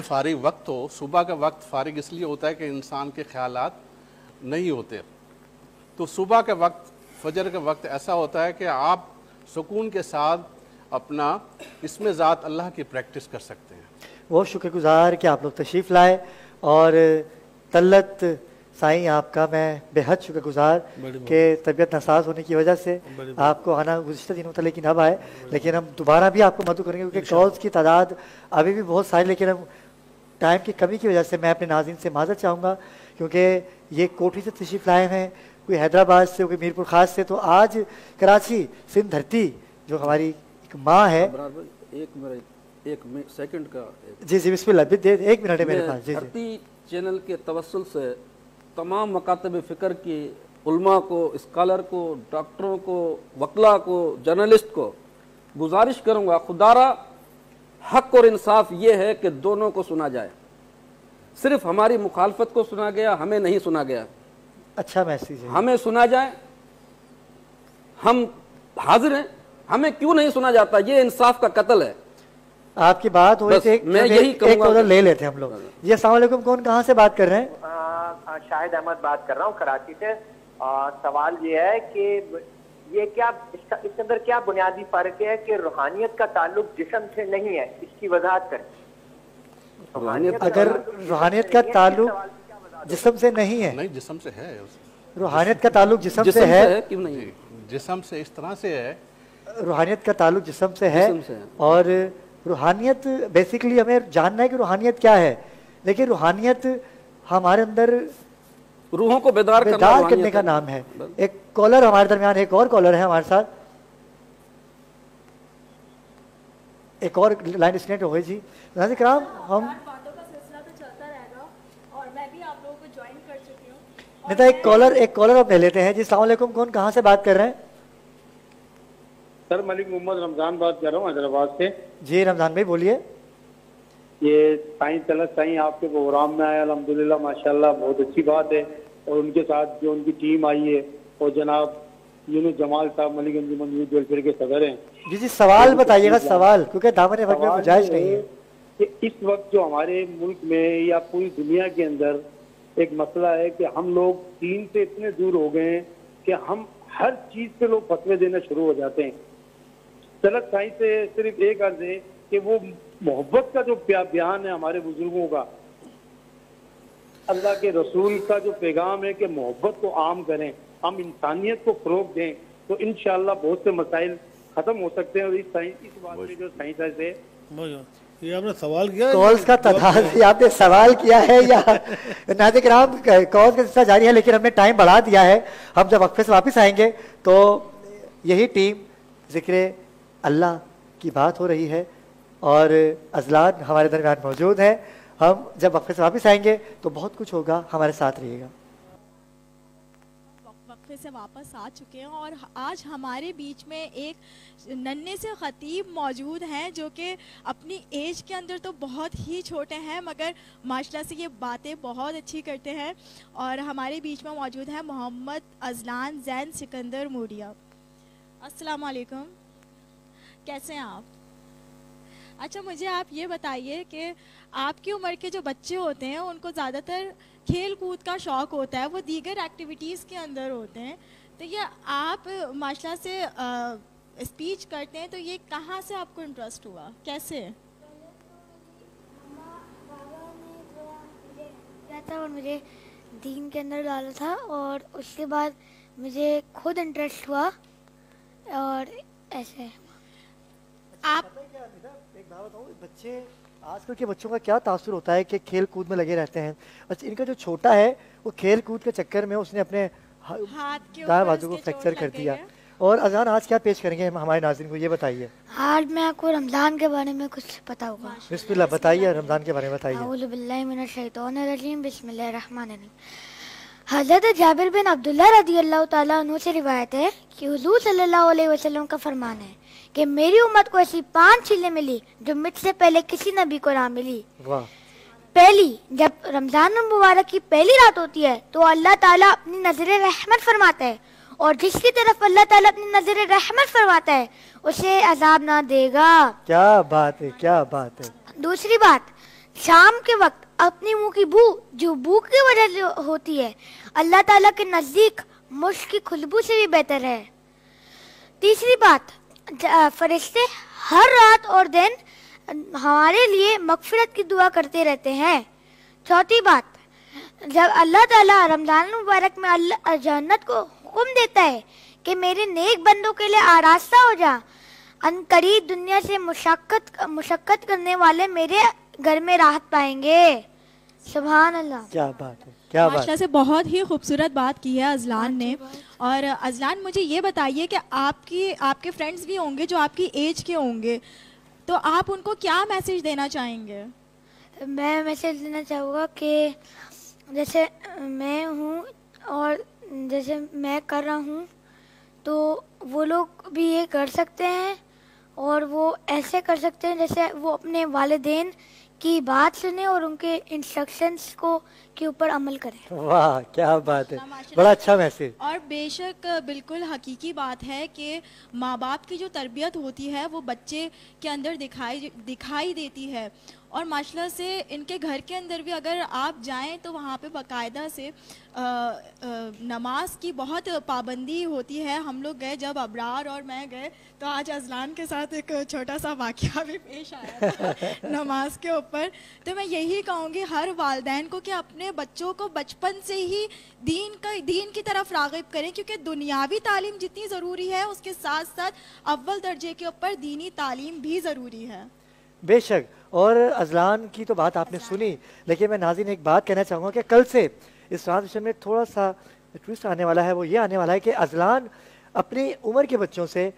فارغ وقت ہو. صبح کا وقت فارغ اس لیے ہوتا ہے کہ انسان کے خیالات نہیں ہوتے، تو صبح کا وقت، فجر کا وقت ایسا ہوتا ہے کہ آپ سکون کے ساتھ اپنا اس میں ذات اللہ کی پریکٹس کر سکتے ہیں. بہت شکر گزار کہ آپ لوگ تشریف لائے، اور طلت سائیں آپ کا میں بے حد شکر گزار کہ طبیعت ناساز ہونے کی وجہ سے آپ کو آنا گزشتہ دنوں تھا لیکن اب آئے. لیکن ہم دوبارہ بھی آپ کو مدعو کریں گے کیونکہ کالز کی تعداد ابھی بھی بہت ساری، لیکن ہم ٹائم کی کمی کی وجہ سے میں اپنے ناظرین سے معذرت چاہوں گا کیونکہ یہ کوٹھی سے تشریف لائے ہیں، کوئی حیدرآباد سے، کوئی میرپور خاص سے. تو آج کراچی سندھ دھرتی جو ہماری ایک ماں ہے. ایک سیکنڈ کا جی جی بسم اللہ، ایک منٹ ہے میرے پاس. جی دھرتی چینل کے توسل سے تمام مکاتب فکر کی علماء کو، اسکالر کو، ڈاکٹروں کو، وکلا کو، جرنلسٹ کو گزارش کروں گا، خدارا حق اور انصاف یہ ہے کہ دونوں کو سنا جائے. صرف ہماری مخالفت کو سنا گیا، ہمیں نہیں سنا گیا. اچھا میسیج ہے، ہمیں سنا جائے، ہم حاضر ہیں. ہمیں کیوں نہیں سنا جاتا؟ یہ انصاف کا قتل ہے. آپ کی بات ہوئی تھی, میں یہی کہوں ایک گا ادھر لے لیتے ہیں ہم لوگ. جی السلام علیکم, کون کہاں سے بات کر رہے ہیں؟ شاہد احمد بات کر رہا ہوں کراچی سے. سوال یہ ہے کہ یہ کیا اس کے اندر کیا بنیادی فرق ہے کہ روحانیت کا تعلق جسم سے نہیں ہے, اس کی وضاحت کریں. اگر روحانیت کا تعلق جسم سے نہیں ہے, نہیں جسم سے ہے, روحانیت کا تعلق جسم سے ہے, کیوں نہیں؟ جسم سے اس طرح سے ہے, روحانیت کا تعلق جسم سے ہے. اور روحانیت بیسیکلی ہمیں جاننا ہے کہ روحانیت کیا ہے, لیکن روحانیت ہمارے اندر روحوں کو بیدار کرنے کا نام ہے. ایک کالر ہمارے درمیان, ایک اور کالر ہے ہمارے ساتھ, ایک اور لائن ڈسکنیکٹ ہو گئی. جی ناظرین کرام, ہم باتوں کا سلسلہ تو چلتا رہے گا اور میں بھی آپ لوگوں کو جوائن کر چکی ہوں. نیتا ایک کالر اب لے لیتے ہیں. جی السلام علیکم, کون کہاں سے بات کر رہے ہیں؟ سر ملک محمد رمضان بات کر رہا ہوں حیدرآباد سے. جی رمضان بھائی بولیے. یہ سائیں طلعت سائیں آپ کے پروگرام میں آئے, الحمدللہ ماشاءاللہ بہت اچھی بات ہے, اور ان کے ساتھ جو ان کی ٹیم آئی ہے اور جناب یونس جمال صاحب ملک انجمن یوتھ ویلفیئر کے صدر ہیں. جی جی سوال بتائیے گا, سوال, کیونکہ دامن وقت میں گنجائش نہیں ہے. کہ اس وقت جو ہمارے ملک میں یا پوری دنیا کے اندر ایک مسئلہ ہے کہ ہم لوگ دین سے اتنے دور ہو گئے ہیں کہ ہم ہر چیز پہ لوگ فتوے دینا شروع ہو جاتے ہیں. طلعت سائیں سے صرف ایک عرض ہے کہ وہ محبت کا جو بیان ہے ہمارے بزرگوں کا, اللہ کے رسول کا جو پیغام ہے کہ محبت کو عام کریں, ہم انسانیت کو فروغ دیں, تو انشاءاللہ بہت سے مسائل ختم ہو سکتے ہیں. اور اس بات میں جو سائیں سے یہ آپ نے سوال کیا, کالز کا تعداد آپ نے سوال کیا ہے یا ناظرین کرام کالز کا سلسلہ جاری ہے, لیکن ہم نے ٹائم بڑھا دیا ہے. ہم جب وقفے سے واپس آئیں گے تو یہی ٹیم ذکر اللہ کی بات ہو رہی ہے اور اذلان ہمارے درمیان موجود ہیں. ہم جب وقفے سے واپس آئیں گے تو بہت کچھ ہوگا, ہمارے ساتھ رہیے گا. وقفے سے واپس آ چکے ہیں اور آج ہمارے بیچ میں ایک ننھے سے خطیب موجود ہیں جو کہ اپنی ایج کے اندر تو بہت ہی چھوٹے ہیں مگر ماشاءاللہ سے یہ باتیں بہت اچھی کرتے ہیں. اور ہمارے بیچ میں موجود ہے محمد اذلان زین سکندر موڈیا. السلام علیکم, کیسے ہیں آپ؟ اچھا مجھے آپ یہ بتائیے کہ آپ کی عمر کے جو بچے ہوتے ہیں ان کو زیادہ تر کھیل کود کا شوق ہوتا ہے, وہ دیگر ایکٹیویٹیز کے اندر ہوتے ہیں, تو یہ آپ ماشاءاللہ سے اسپیچ کرتے ہیں, تو یہ کہاں سے آپ کو انٹرسٹ ہوا, کیسے؟ اور مجھے دین کے اندر ڈالا تھا اور اس کے بعد مجھے خود انٹرسٹ ہوا اور ایسے. آپ ایک بات بتاؤ, بچے آج کل کے بچوں کا کیا تاثر ہوتا ہے کہ کھیل کود میں لگے رہتے ہیں. اچھا ان کا جو چھوٹا ہے وہ کھیل کود کے چکر میں اس نے اپنے دائیں بازو کو فریکچر کر دیا. اور اذان آج کیا پیش کریں گے ہمارے ناظرین کو, یہ بتائیے. آج میں آپ کو رمضان کے بارے میں کچھ پتا ہوگا. بسم اللہ بتائیے, رمضان کے بارے میں بتائیے. اعوذ باللہ من الشیطان الرجیم, بسم اللہ الرحمن الرحیم. حضرت جابر بن عبداللہ رضی اللہ تعالیٰ عنہ سے روایت ہے کہ حضور صلی اللہ علیہ وسلم کا فرمان ہے کہ میری امت کو ایسی 5 چیزیں ملی جو مجھ سے پہلے کسی نبی کو نہ ملی. پہلی, جب رمضان المبارک کی پہلی رات ہوتی ہے تو اللہ تعالیٰ اپنی نظر رحمت فرماتا ہے, اور جس کی طرف اللہ تعالیٰ اپنی نظر رحمت فرماتا ہے اسے عذاب نہ دے گا. کیا بات ہے, کیا بات ہے. دوسری بات, شام کے وقت اپنی منہ کی بو جو بھوک کی وجہ سے ہوتی ہے اللہ تعالیٰ کے نزدیک مشک کی خوشبو سے بھی بہتر ہے. تیسری بات, فرشتے ہر رات اور دن ہمارے لیے مغفرت کی دعا کرتے رہتے ہیں. چوتھی بات, جب اللہ تعالیٰ رمضان المبارک میں اللہ جنت کو حکم دیتا ہے کہ میرے نیک بندوں کے لیے آراستہ ہو جا, ان قریب دنیا سے مشقت کرنے والے میرے گھر میں راحت پائیں گے. سبحان اللہ. کیا بات ہے, کیا بات. ماشاءاللہ سے بہت ہی خوبصورت بات کی ہے اذلان نے. اور اذلان مجھے یہ بتائیے کہ آپ کے فرینڈز بھی ہوں گے جو آپ کی ایج کے ہوں گے, تو آپ ان کو کیا میسیج دینا چاہیں گے؟ میں میسیج دینا چاہوں گا کہ جیسے میں ہوں اور جیسے میں کر رہا ہوں تو وہ لوگ بھی یہ کر سکتے ہیں, اور وہ ایسے کر سکتے ہیں جیسے وہ اپنے والدین کی بات سنیں اور ان کے انسٹرکشنز کو کے اوپر عمل کریں. واہ کیا بات ہے, بڑا اچھا میسج. اور بے شک بالکل حقیقی بات ہے کہ ماں باپ کی جو تربیت ہوتی ہے وہ بچے کے اندر دکھائی دیتی ہے. اور ماشاء اللہ سے ان کے گھر کے اندر بھی اگر آپ جائیں تو وہاں پہ باقاعدہ سے نماز کی بہت پابندی ہوتی ہے. ہم لوگ گئے جب ابرار اور میں گئے تو آج ازلان کے ساتھ ایک چھوٹا سا واقعہ بھی پیش آیا تھا نماز کے اوپر. تو میں یہی کہوں گی ہر والدین کو کہ اپنے بچوں کو بچپن سے ہی دین کی طرف راغب کریں, کیونکہ دنیاوی تعلیم جتنی ضروری ہے اس کے ساتھ ساتھ اول درجے کے اوپر دینی تعلیم بھی ضروری ہے. بے شک. اور ازلان کی تو بات آپ نے سنی, لیکن میں ناظرین ایک بات کہنا چاہوں گا کہ کل سے اس ٹرانسمیشن میں تھوڑا سا ٹویسٹ آنے والا ہے. وہ یہ آنے والا ہے کہ ازلان اپنی عمر کے بچوں سے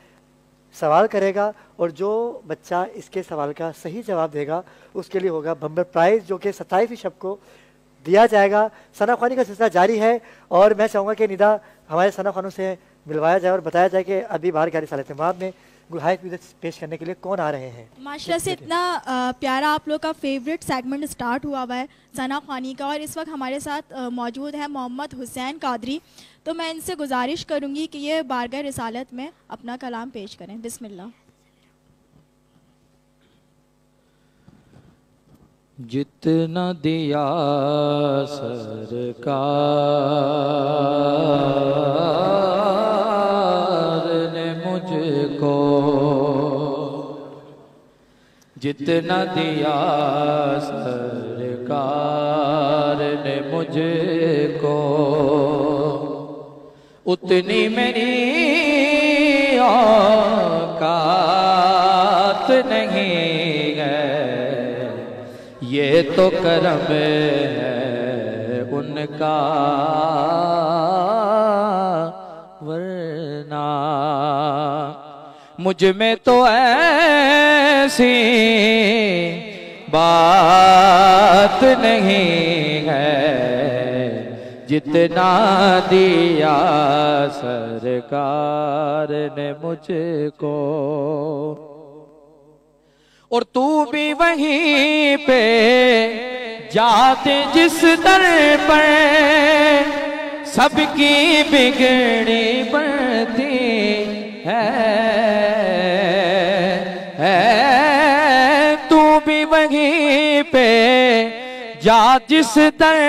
سوال کرے گا اور جو بچہ اس کے سوال کا صحیح جواب دے گا اس کے لیے ہوگا بمبر پرائز, جو کہ 27 شب کو دیا جائے گا. ثنا خوانی کا سلسلہ جاری ہے اور میں چاہوں گا کہ ندا ہمارے ثنا خوانوں سے ملوایا جائے اور بتایا جائے کہ ابھی باہر کی رسالت امام میں گلہائے پیش کرنے کے لیے کون آ رہے ہیں. ماشاءاللہ سے اتنا پیارا آپ لوگ کا فیوریٹ سیگمنٹ سٹارٹ ہوا ہے ثنا خوانی کا, اور اس وقت ہمارے ساتھ موجود ہے محمد حسین قادری. تو میں ان سے گزارش کروں گی کہ یہ بارگاہ رسالت میں اپنا کلام پیش کریں. بسم اللہ. جتنا دیا سرکار نے مجھ کو, جتنا دیا سرکار نے مجھ کو, اتنی میری اوقات نہیں ہے. یہ تو کرم ہے ان کا ورنہ مجھ میں تو ایسی بات نہیں ہے جتنا دیا سرکار نے مجھ کو. اور تو بھی وہیں پہ جاتے جس در پر سب کی بگڑی بڑھتی ہے. تو بھی وہیں پہ جا جس در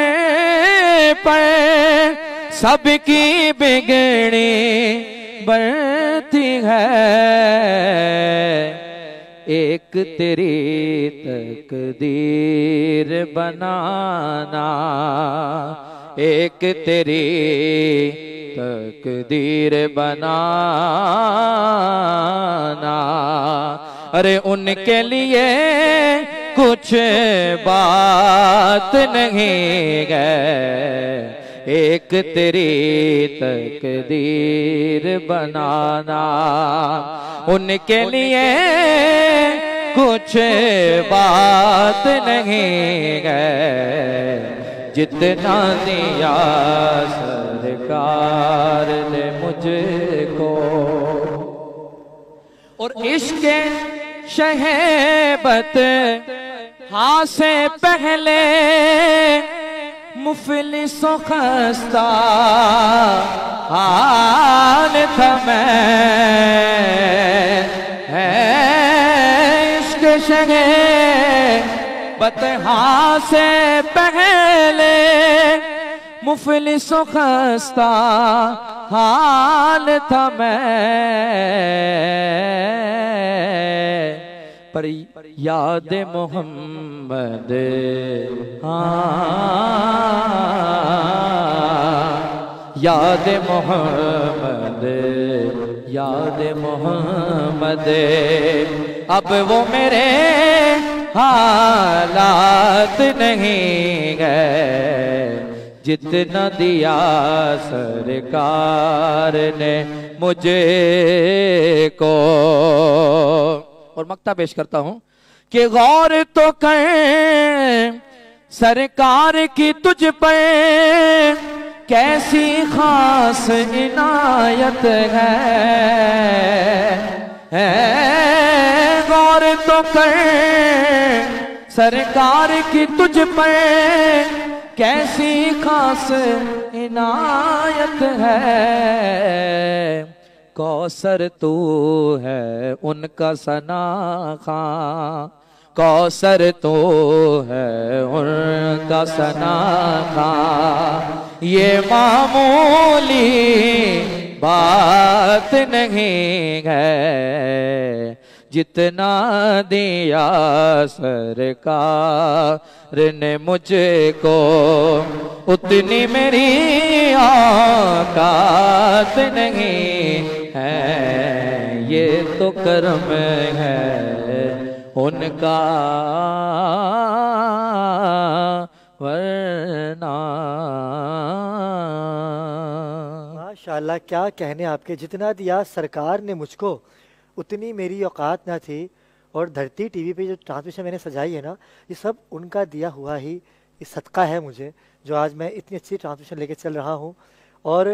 پر سب کی بگڑی بڑھتی ہے. ایک تیری تقدیر بنانا, ایک تیری تقدیر بنانا, ارے ان کے لیے کچھ بات نہیں ہے. ایک تیری تقدیر بنانا, ان کے لیے کچھ بات نہیں ہے جتنا دیا سرکار نے مجھ کو. اور عشق شہبت ہاں سے پہلے مفلس و خستہ حال تھا میں. عشق شہبت ہاں سے پہلے مفلس و خستہ حال تھا میں. پر یاد محمد یاد محمد یاد محمد اب وہ میرے حالات نہیں گئے جتنا دیا سرکار نے مجھے کو. اور مقطع پیش کرتا ہوں کہ غور تو کر سرکار کی تجھ پر کیسی خاص عنایت ہے. غور تو کر سرکار کی تجھ پر کیسی خاص عنایت ہے کوثر تو ہے ان کا ثنا خواں کوثر تو ہے ان کا ثنا خواں یہ معمولی بات نہیں ہے جتنا دیا سرکار نے مجھ کو اتنی میری اوقات نہیں ہے یہ تو کرم ہے ان کا ورنہ ماشاءاللہ کیا کہنے آپ کے. جتنا دیا سرکار نے مجھ کو اتنی میری اوقات نہ تھی. اور دھرتی ٹی وی پہ جو ٹرانسمیشن میں نے سجائی ہے نا یہ سب ان کا دیا ہوا ہی یہ صدقہ ہے مجھے جو آج میں اتنی اچھی ٹرانسمیشن لے کے چل رہا ہوں. اور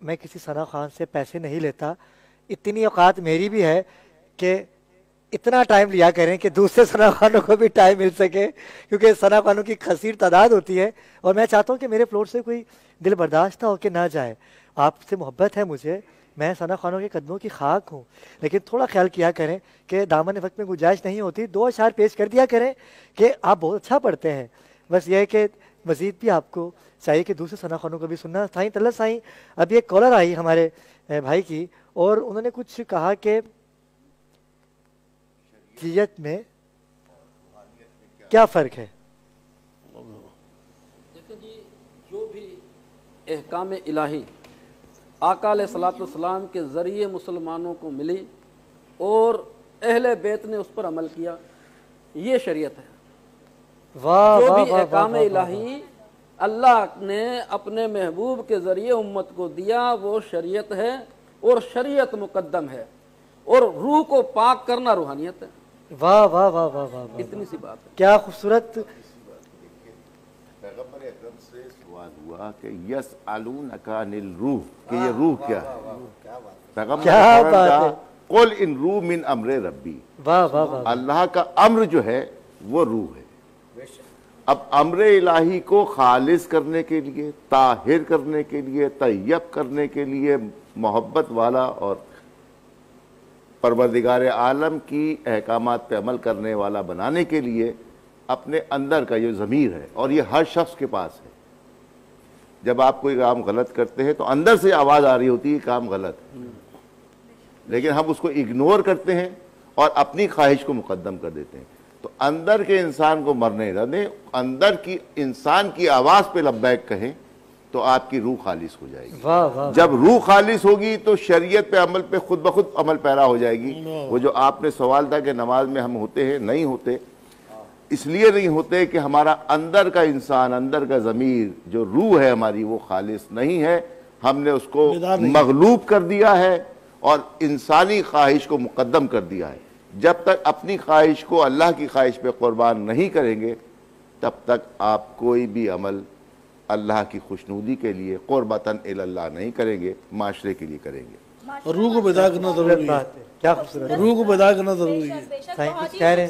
میں کسی ثنا خان سے پیسے نہیں لیتا. اتنی اوقات میری بھی ہے کہ اتنا ٹائم لیا کریں کہ دوسرے ثنا خانوں کو بھی ٹائم مل سکے کیونکہ ثنا خانوں کی کثیر تعداد ہوتی ہے اور میں چاہتا ہوں کہ میرے فلور سے کوئی دل برداشتہ ہو کے نہ جائے. آپ سے محبت ہے مجھے میں ثنا خانوں کے قدموں کی خاک ہوں لیکن تھوڑا خیال کیا کریں کہ دامن وقت میں گنجائش نہیں ہوتی. 2 اشعار پیش کر دیا کریں کہ آپ بہت اچھا پڑھتے ہیں. بس یہ ہے کہ مزید بھی آپ کو چاہیے کہ دوسرے ثنا خانوں کو بھی سننا. سائیں طلعت سائیں ابھی ایک کالر آئی ہمارے بھائی کی اور انہوں نے کچھ کہا کہ شریعت میں کیا فرق ہے. دیکھیں جی جو بھی احکام الہی آقا علیہ الصلوۃ والسلام کے ذریعے مسلمانوں کو ملی اور اہل بیت نے اس پر عمل کیا یہ شریعت ہے. جو بھی احکام الہی اللہ نے اپنے محبوب کے ذریعے امت کو دیا وہ شریعت ہے اور شریعت مقدم ہے اور روح کو پاک کرنا روحانیت ہے. واہ واہ واہ واہ واہ اتنی سی بات ہے. کیا خوبصورت. پیغمبر اکرم سے سوال ہوا کہ یسألونک عن الروح کہ یہ روح کیا ہے. پیغمبر اکرم کا قل ان روح من امر ربی. واہ واہ واہ. اللہ کا امر جو ہے وہ روح ہے. اب امر الہی کو خالص کرنے کے لیے طاہر کرنے کے لیے طیب کرنے کے لیے محبت والا اور پروردگار عالم کی احکامات پہ عمل کرنے والا بنانے کے لیے اپنے اندر کا یہ ضمیر ہے اور یہ ہر شخص کے پاس ہے. جب آپ کوئی کام غلط کرتے ہیں تو اندر سے آواز آ رہی ہوتی ہے کام غلط ہے لیکن ہم اس کو اگنور کرتے ہیں اور اپنی خواہش کو مقدم کر دیتے ہیں. تو اندر کے انسان کو مرنے نہ دیں. اندر کی انسان کی آواز پہ لبیک کہیں تو آپ کی روح خالص ہو جائے گی. جب روح خالص ہوگی تو شریعت پہ عمل پہ خود بخود عمل پیرا ہو جائے گی. وہ جو آپ نے سوال تھا کہ نماز میں ہم ہوتے ہیں نہیں ہوتے اس لیے نہیں ہوتے کہ ہمارا اندر کا انسان اندر کا ضمیر جو روح ہے ہماری وہ خالص نہیں ہے. ہم نے اس کو مغلوب کر دیا ہے اور انسانی خواہش کو مقدم کر دیا ہے. جب تک اپنی خواہش کو اللہ کی خواہش پہ قربان نہیں کریں گے تب تک آپ کوئی بھی عمل اللہ کی خوشنودی کے لیے قربتاً اللہ نہیں کریں گے معاشرے کے لیے کریں گے. روح کو بیدار کرنا ضروری ہے. کیا خوبصورت. روح کو بیدار کرنا ضروری ہے. سائیں کچھ کہہ رہے ہیں.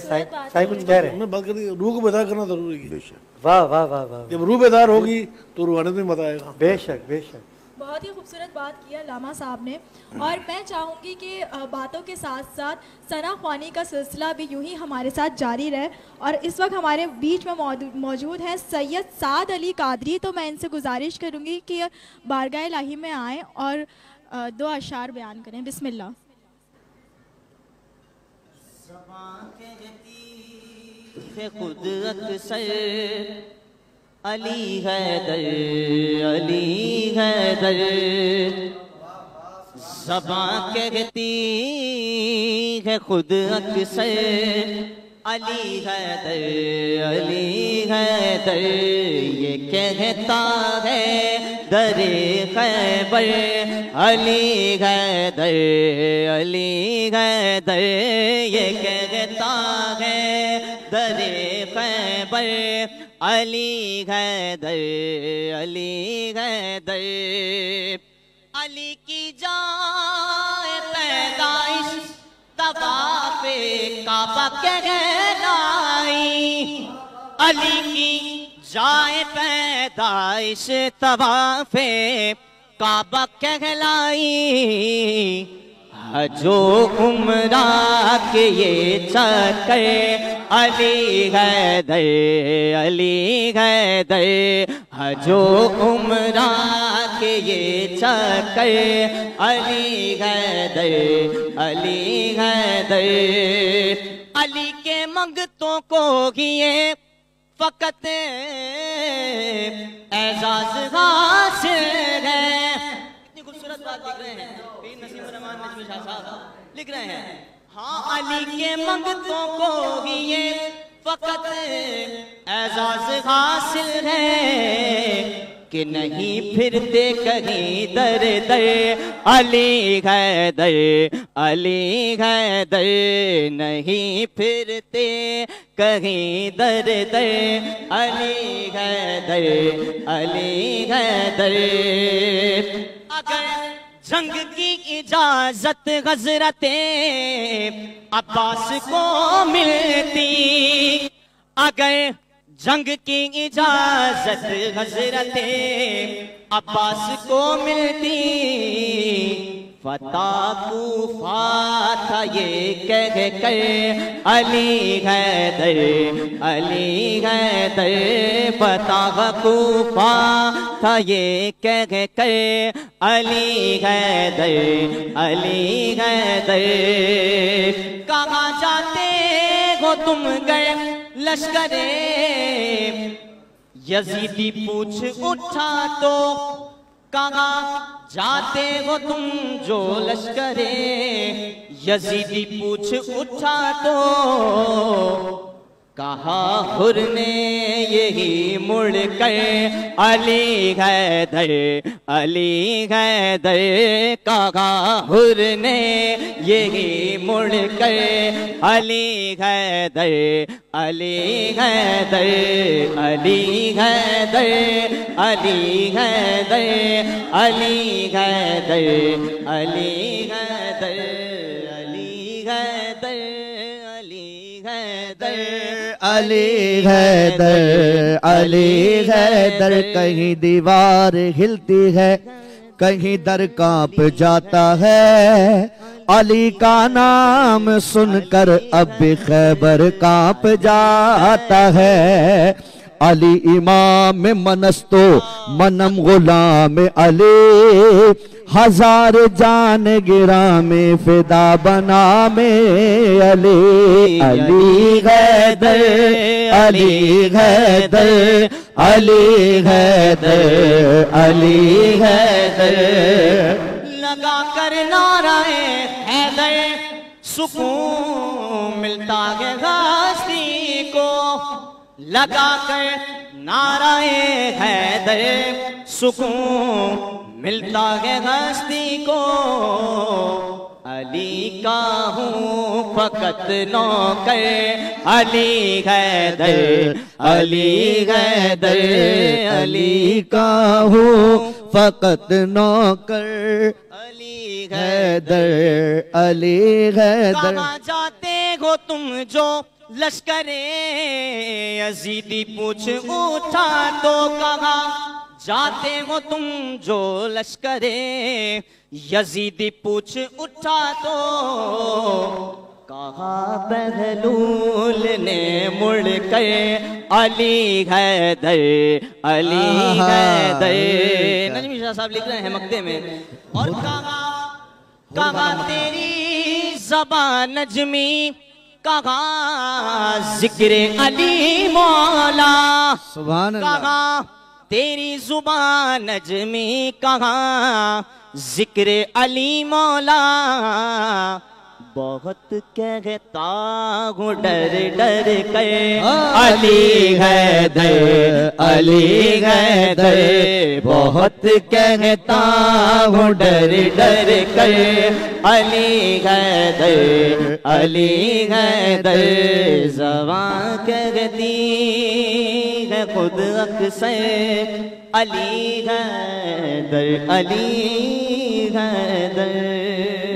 سائیں کچھ کہہ رہے ہیں. میں بات کر رہی ہوں روح کو بیدار کرنا ضروری ہے. واہ واہ واہ واہ. جب روح بیدار ہوگی تو روحانیت میں مزہ آئے گا. بے شک بے شک. بہت ہی خوبصورت بات کیا علامہ صاحب نے اور میں چاہوں گی کہ باتوں کے ساتھ ساتھ ثنا خوانی کا سلسلہ بھی یوں ہی ہمارے ساتھ جاری رہے. اور اس وقت ہمارے بیچ میں موجود ہیں سید سعد علی قادری. تو میں ان سے گزارش کروں گی کہ بارگاہ الہی میں آئیں اور 2 اشعار بیان کریں. بسم اللہ. خود اکثر علی حیدر علی حیدر زباں کہتی ہے خود اکثر علی حیدر علی حیدر یہ کہتا ہے در خیبر علی حیدر علی حیدر یہ کہتا ہے در خیبر علی حیدر علی حیدر علی کی جائے پیدائش طواف کعبہ کہلائی، علی کی جائے پیدائش طواف کعبہ کہلائی، حج و عمرہ کے یہ چکر علی حیدر، علی حیدر، حج و عمرہ کے یہ چکر علی حیدر، علی حیدر، علی کے منگتوں کو ہی یہ فقط اعزاز حاصل ہے۔ کتنی خوبصورت بات لکھ رہے ہیں پیر نسیم الرحمن نجمی شاہ صاحب، لکھ رہے ہیں ہاں علی کے منگتوں کو ہی یہ فقط اعزاز حاصل ہے کہ نہیں پھرتے کہیں در در علی حیدر، علی حیدر، نہیں پھرتے کہیں در در علی حیدر، علی حیدر۔ اگر جنگ کی اجازت حضرت عباس کو ملتی، اگر جنگ کی اجازت حضرت عباس کو ملتی، فتح کوفہ تھا یہ کہہ کر علی حیدر، علی حیدر، فتح کوفہ تھا یہ کہہ کر علی حیدر، علی حیدر۔ کہاں جاتے ہو تم گئے لشکرے یزیدی پوچھ اٹھا تو، کہاں جاتے ہو تم جو لشکرے یزیدی پوچھ اٹھا تو، کہا حر نے یہی مڑ کر علی حیدر، علی حیدر، کہا حر نے یہی مڑ کر علی حیدر، علی حیدر، علی حیدر، علی حیدر، علی حیدر، علی حیدر، علی حیدر، علی حیدر، علی حیدر، کہیں دیوار ہلتی ہے کہیں در کانپ جاتا ہے، علی کا نام سن کر اب بھی خیبر کانپ جاتا ہے، علی امام منستو منم غلام علی، ہزار جان گراں میں فدا بنا میں علی، علی حیدر، علی حیدر، علی حیدر، علی حیدر۔ لگا کر نعرہ حیدر سکون ملتا ہے ہستی کو، لگا کر نعرہ حیدر سکون ملتا ہے ہستی کو، علی کا ہوں فقط نوکر علی حیدر، علی حیدر، علی کا ہوں فقط نوکر علی حیدر، علی حیدر۔ کہاں جاتے ہو تم جو لشکرے یزیدی پوچھ اٹھا تو، کہاں جاتے ہو تم جو لشکرے یزیدی پوچھ اٹھا تو، کہا بہلول نے مڑ کر علی حیدر، علی حیدر۔ نجمی شاہ صاحب لکھ رہے ہیں مقطع میں، اور کہا تیری زبان نجمی، کہا ذکر علی مولا، سبحان اللہ، کہا تیری زبان نجمی، کہا ذکر علی مولا، بہت کہتا ہوں ڈر ڈر کر علی حیدر، علی حیدر، بہت کہتا ہوں ڈر ڈر کر علی حیدر، علی حیدر، زبان کہتی ہے خود اکثر علی حیدر، علی حیدر۔